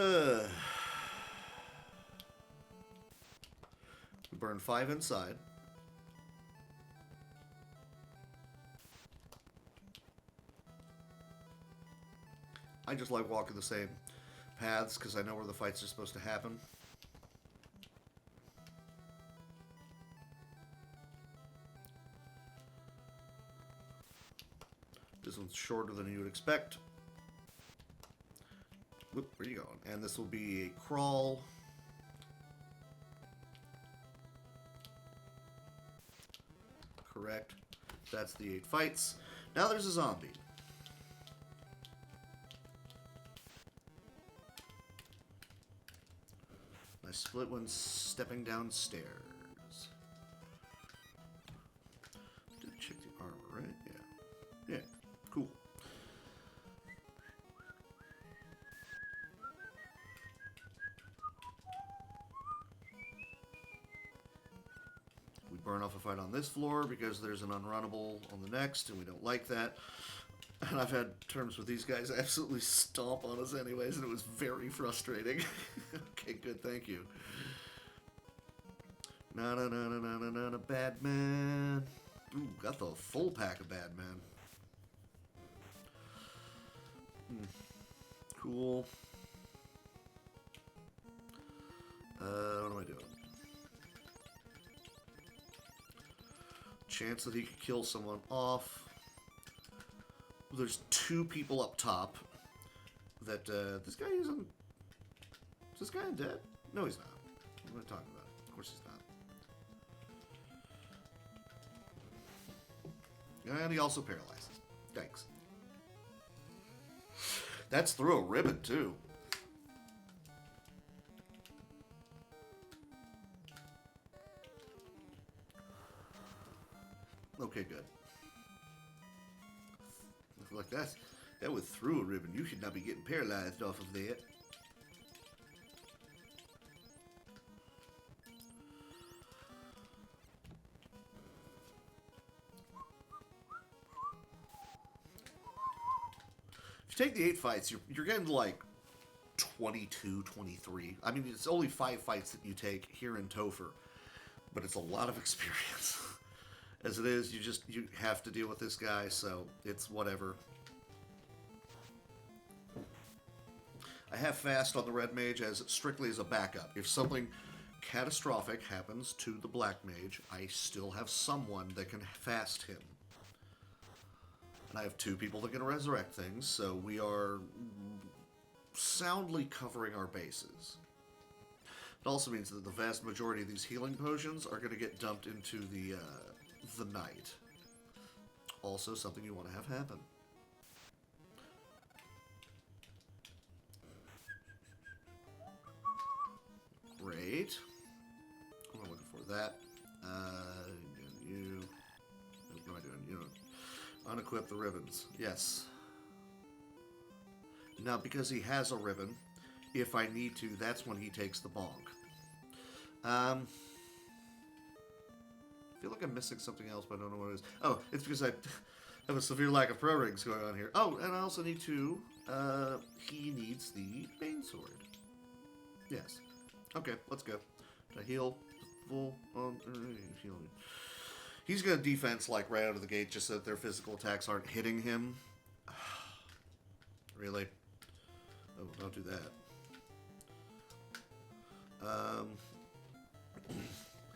burn 5 inside. I just like walking the same paths because I know where the fights are supposed to happen. This one's shorter than you would expect. Whoop, where are you going? And this will be a crawl. Correct. That's the 8 fights. Now there's a zombie. My split one's stepping downstairs. Did check the armor, right? Yeah. Yeah, cool. We burn off a fight on this floor because there's an unrunnable on the next, and we don't like that. And I've had terms with these guys absolutely stomp on us anyways, and it was very frustrating. Okay, good, thank you. Na na na na na na na, Batman. Ooh, got the full pack of Batman. Cool. What am I doing? Chance that he could kill someone off. There's 2 people up top. That, this guy isn't... Is this guy undead? No, he's not. What am I talking about? Of course he's not. And he also paralyzes. Thanks. That's through a ribbon, too. Okay, good. Like that was through a ribbon. You should not be getting paralyzed off of that. If you take the 8 fights, you're getting like 22, 23. I mean, it's only 5 fights that you take here in Topher, but it's a lot of experience. As it is, you have to deal with this guy, so it's whatever. I have fast on the Red Mage as strictly as a backup. If something catastrophic happens to the Black Mage, I still have someone that can fast him. And I have 2 people that can resurrect things, so we are soundly covering our bases. It also means that the vast majority of these healing potions are going to get dumped into the night. Also something you want to have happen. Great. What am I looking for? That. You. What am I doing? You know, unequip the ribbons. Yes. Now, because he has a ribbon, if I need to, that's when he takes the bonk. I feel like I'm missing something else, but I don't know what it is. Oh, it's because I have a severe lack of pro rings going on here. Oh, and I also need to, he needs the Bane Sword. Yes. Okay, let's go. Should I heal? Full on healing. He's going to defense, like, right out of the gate, just so that their physical attacks aren't hitting him. Really? Oh, don't do that.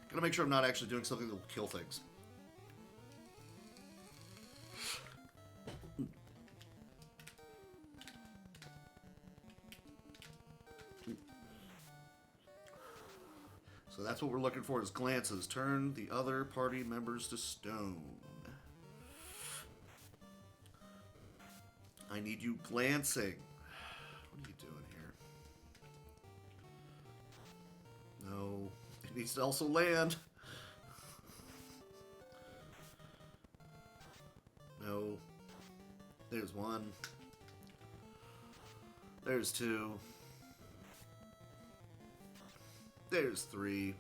Gotta make sure I'm not actually doing something that will kill things. So that's what we're looking for, is glances. Turn the other party members to stone. I need you glancing. What are you doing here? No. It needs to also land. No. There's 1. There's 2. There's 3.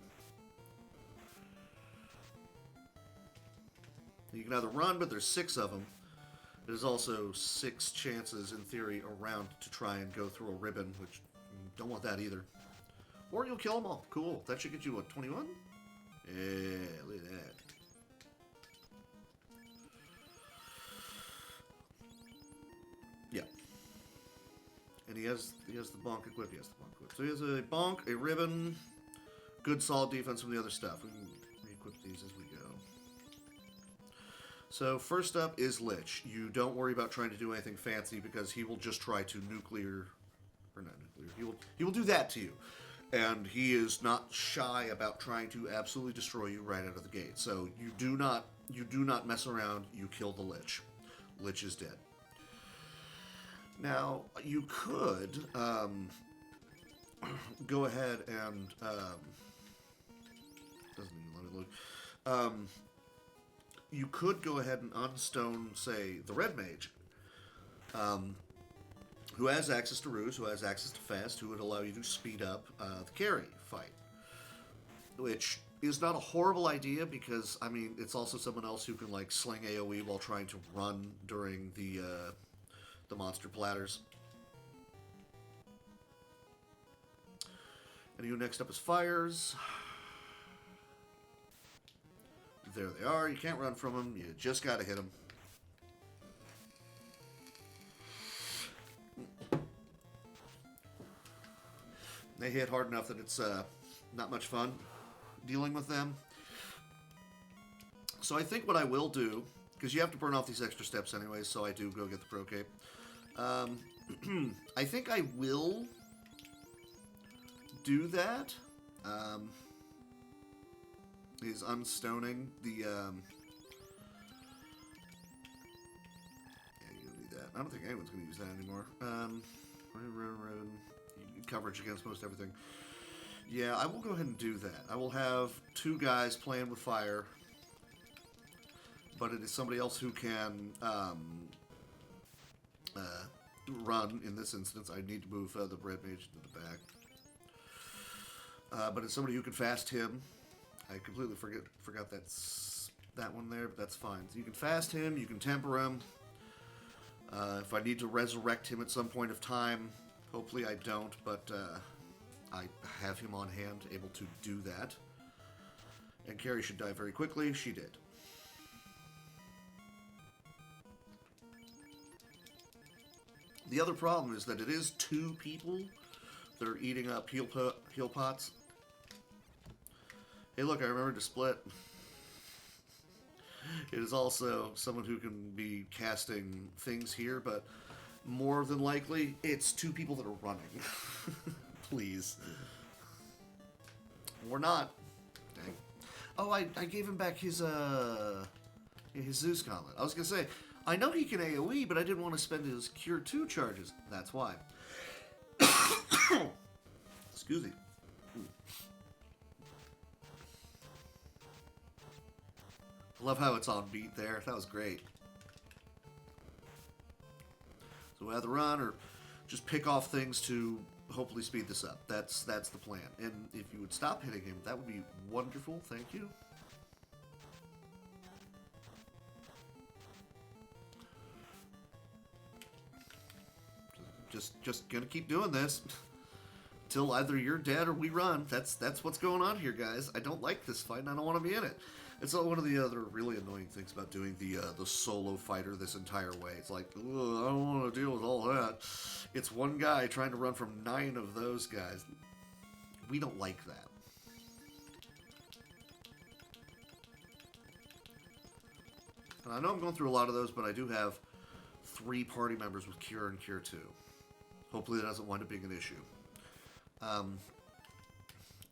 You can either run, but there's 6 of them. There's also 6 chances, in theory, around to try and go through a ribbon, which don't want that either. Or you'll kill them all. Cool. That should get you, what, 21? Yeah, look at that. Yeah. And he has the bonk equipped. He has the bonk equipped. So he has a bonk, a ribbon, good solid defense from the other stuff. We can re-equip these as we go. So first up is Lich. You don't worry about trying to do anything fancy because he will just try to nuclear, or not nuclear. He will do that to you. And he is not shy about trying to absolutely destroy you right out of the gate. So you do not mess around. You kill the Lich. Lich is dead. Now you could go ahead and doesn't even let me look. You could go ahead and unstone, say, the Red Mage, who has access to Ruse, who has access to Fast, who would allow you to speed up the carry fight. Which, is not a horrible idea because, I mean, it's also someone else who can, like, sling AoE while trying to run during the monster platters. And who next up is Fires. There they are. You can't run from them. You just gotta hit them. They hit hard enough that it's not much fun dealing with them. So I think what I will do, because you have to burn off these extra steps anyway, so I do go get the Pro Cape. I think I will do that. Is unstoning the... yeah, you don't need that. I don't think anyone's going to use that anymore. Coverage against most everything. Yeah, I will go ahead and do that. I will have 2 guys playing with fire, but it is somebody else who can run. In this instance, I need to move the Red Mage into the back. But it's somebody who can fast him. I completely forgot that one there, but that's fine. So you can fast him, you can temper him. If I need to resurrect him at some point of time, hopefully I don't, but I have him on hand, able to do that. And Carrie should die very quickly. She did. The other problem is that it is 2 people that are eating up heal pots. Hey, look, I remembered to split. It is also someone who can be casting things here, but more than likely, it's 2 people that are running. Please. We're not. Dang. Oh, I gave him back his Zeus Gauntlet. I was going to say, I know he can AoE, but I didn't want to spend his Cure 2 charges. That's why. Excuse me. I love how it's on beat there. That was great. So we either run or just pick off things to hopefully speed this up. That's the plan. And if you would stop hitting him, that would be wonderful. Thank you. Just gonna keep doing this till either you're dead or we run. That's what's going on here, guys. I don't like this fight, and I don't want to be in it. It's one of the other really annoying things about doing the solo fighter this entire way. It's like, ugh, I don't want to deal with all that. It's one guy trying to run from 9 of those guys. We don't like that. And I know I'm going through a lot of those, but I do have 3 party members with Cure and Cure 2. Hopefully that doesn't wind up being an issue.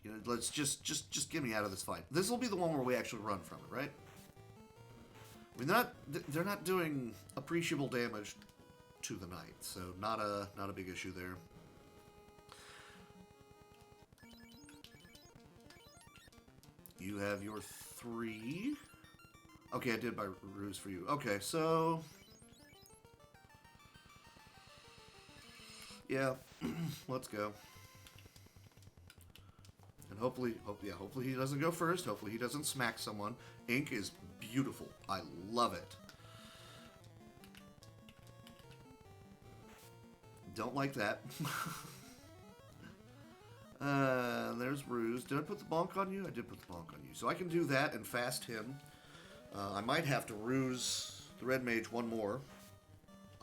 You know, let's just get me out of this fight. This will be the one where we actually run from it, right? I mean, they're not doing appreciable damage to the knight, so not a big issue there. You have your 3. Okay, I did buy ruse for you. Okay, so yeah, let's go. And hopefully he doesn't go first. Hopefully he doesn't smack someone. Ink is beautiful. I love it. Don't like that. There's Ruse. Did I put the bonk on you? I did put the bonk on you. So I can do that and fast him. I might have to Ruse the Red Mage one more.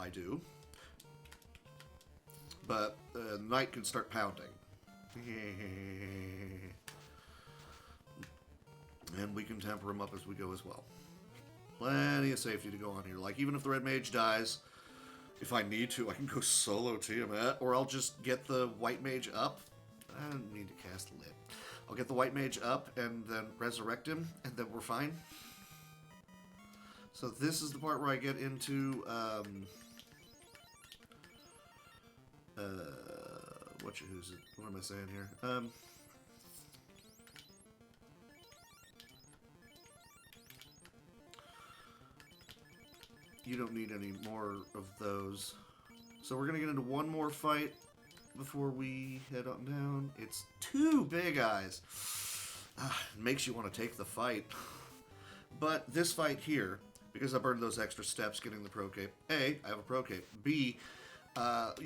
I do. But the Knight can start pounding. And we can temper him up as we go as well. Plenty of safety to go on here. Like, even if the Red Mage dies, if I need to, I can go solo Tiamat, or I'll just get the White Mage up. I don't need to cast Lit. I'll get the White Mage up and then resurrect him, and then we're fine. So this is the part where I get into, what am I saying here? You don't need any more of those. So we're going to get into one more fight before we head on down. It's 2 big eyes. Makes you want to take the fight. But this fight here, because I burned those extra steps getting the pro cape, A, I have a pro cape. B,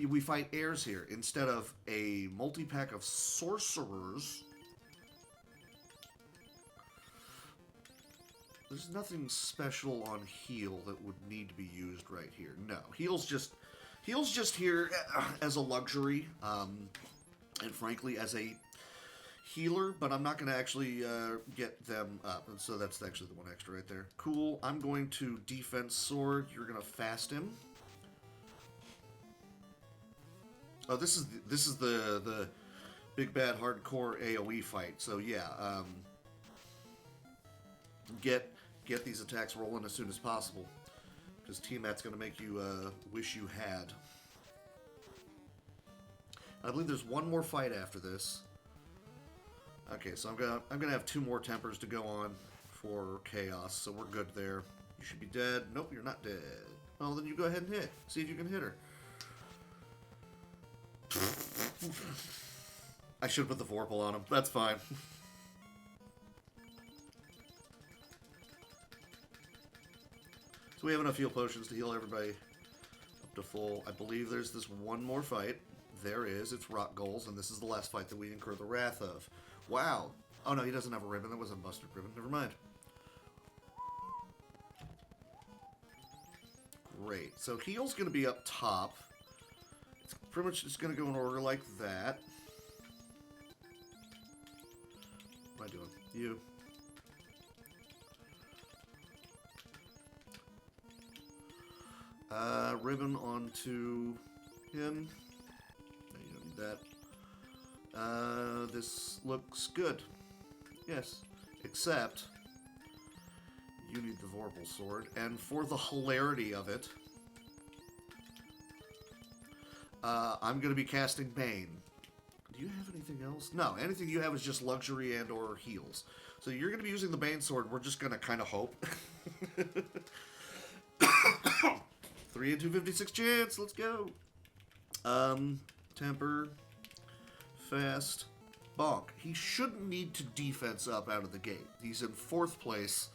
we fight heirs here instead of a multi-pack of sorcerers. There's nothing special on heal that would need to be used right here. No, heal's just here as a luxury, and frankly as a healer, but I'm not going to actually get them up. And so that's actually the one extra right there. Cool. I'm going to defense sword. You're going to fast him. Oh, this is the big bad hardcore AoE fight. So yeah, get these attacks rolling as soon as possible, because Tiamat's going to make you wish you had. I believe there's one more fight after this. Okay, so I'm gonna have 2 more tempers to go on for chaos, so we're good there. You should be dead. Nope, you're not dead. Well, then you go ahead and hit. See if you can hit her. I should put the Vorpal on him. That's fine. So we have enough heal potions to heal everybody up to full. I believe there's this one more fight. There is. It's Rock Goals, and this is the last fight that we incur the wrath of. Wow. Oh, no, he doesn't have a ribbon. That wasn't a busted ribbon. Never mind. Great. So heal's going to be up top. It's pretty much just going to go in order like that. What am I doing? You. Ribbon onto him. No, you don't need that. This looks good. Yes. Except you need the Vorpal sword. And for the hilarity of it, I'm going to be casting Bane. Do you have anything else? No, anything you have is just luxury and or heals. So you're going to be using the Bane sword. We're just going to kind of hope. 3 in 256 chance. Let's go. Temper. Fast. Bonk. He shouldn't need to defense up out of the gate. He's in 4th place.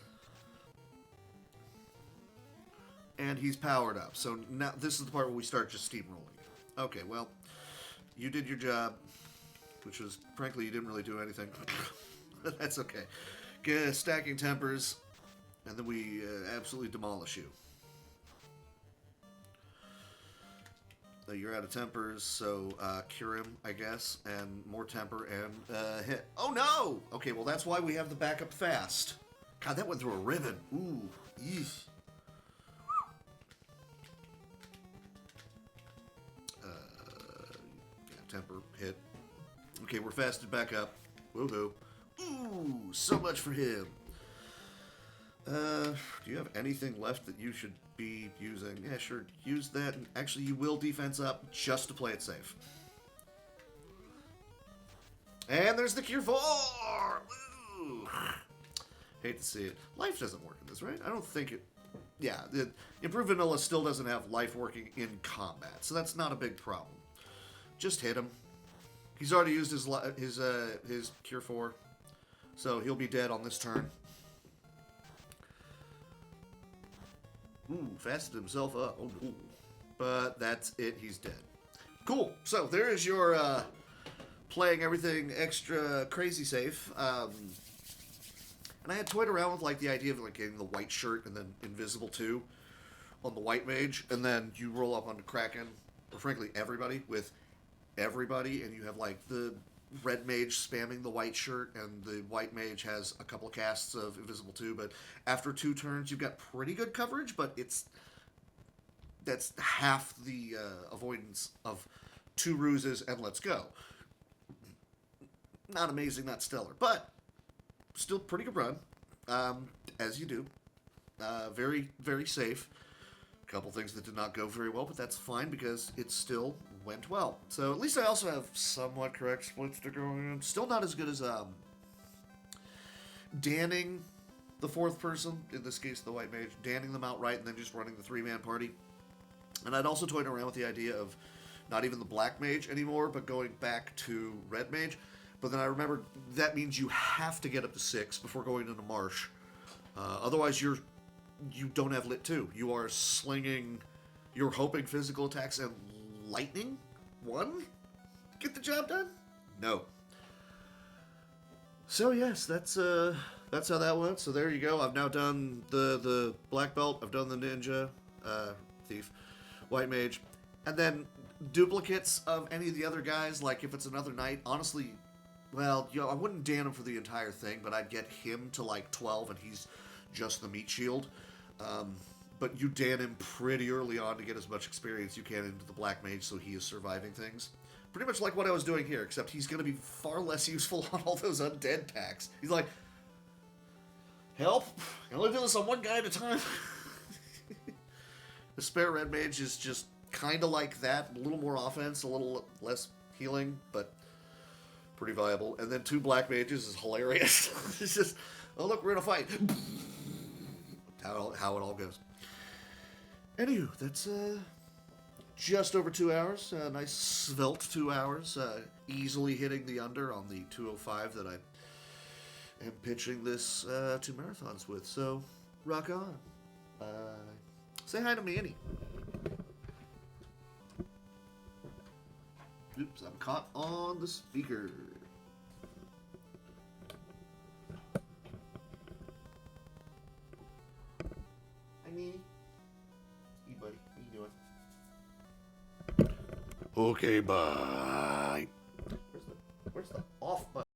And he's powered up. So now this is the part where we start just steamrolling. Okay, well, you did your job. Which was, frankly, you didn't really do anything. That's okay. Stacking tempers. And then we absolutely demolish you. You're out of tempers, so cure him, I guess, and more temper and hit. Oh no! Okay, well that's why we have the backup fast. God, that went through a ribbon. Ooh, yeesh. Yeah, temper, hit. Okay, we're fasted back up. Woohoo. Ooh, so much for him. Do you have anything left that you should be using? Yeah, sure. Use that. And actually, you will defense up just to play it safe. And there's the Cure 4! Woo! Hate to see it. Life doesn't work in this, right? I don't think it... Yeah, the Improved Vanilla still doesn't have life working in combat, so that's not a big problem. Just hit him. He's already used his Cure 4, so he'll be dead on this turn. Ooh, fasted himself up. Oh, no. But that's it. He's dead. Cool. So there is your playing everything extra crazy safe. And I had toyed around with like the idea of like getting the white shirt and then invisible too on the White Mage, and then you roll up onto Kraken, or frankly everybody, with everybody, and you have like the Red Mage spamming the white shirt, and the White Mage has a couple casts of Invisible too, but after 2 turns you've got pretty good coverage, but that's half the avoidance of 2 ruses and let's go. Not amazing, not stellar, but still pretty good run, as you do. Very, very safe. A couple things that did not go very well, but that's fine because it still went well. So at least I also have somewhat correct splits to go in. Still not as good as Danning the 4th person, in this case the White Mage, Danning them outright and then just running the 3-man party. And I'd also toyed around with the idea of not even the Black Mage anymore, but going back to Red Mage. But then I remember that means you have to get up to 6 before going into Marsh. Otherwise, you don't have lit 2. You are slinging. You're hoping physical attacks and lightning 1 get the job done. No. So yes, that's how that went. So there you go. I've now done the black belt. I've done the ninja, thief, white mage, and then duplicates of any of the other guys. Like if it's another knight, honestly, well, I wouldn't Dan him for the entire thing, but I'd get him to like 12, and he's just the meat shield. But you Dan him pretty early on to get as much experience you can into the black mage, so he is surviving things. Pretty much like what I was doing here, except he's going to be far less useful on all those undead packs. He's like, help! I can only do this on one guy at a time. The spare red mage is just kind of like that. A little more offense, a little less healing, but pretty viable. And then 2 black mages is hilarious. It's just, oh look, we're in a fight. How it all goes. Anywho, that's just over 2 hours. A nice svelte 2 hours. Easily hitting the under on the 205 that I am pitching this 2 marathons with. So, rock on. Say hi to Manny. Oops, I'm caught on the speaker. Hi, Manny. Hey, buddy. How you doing? Okay, bye.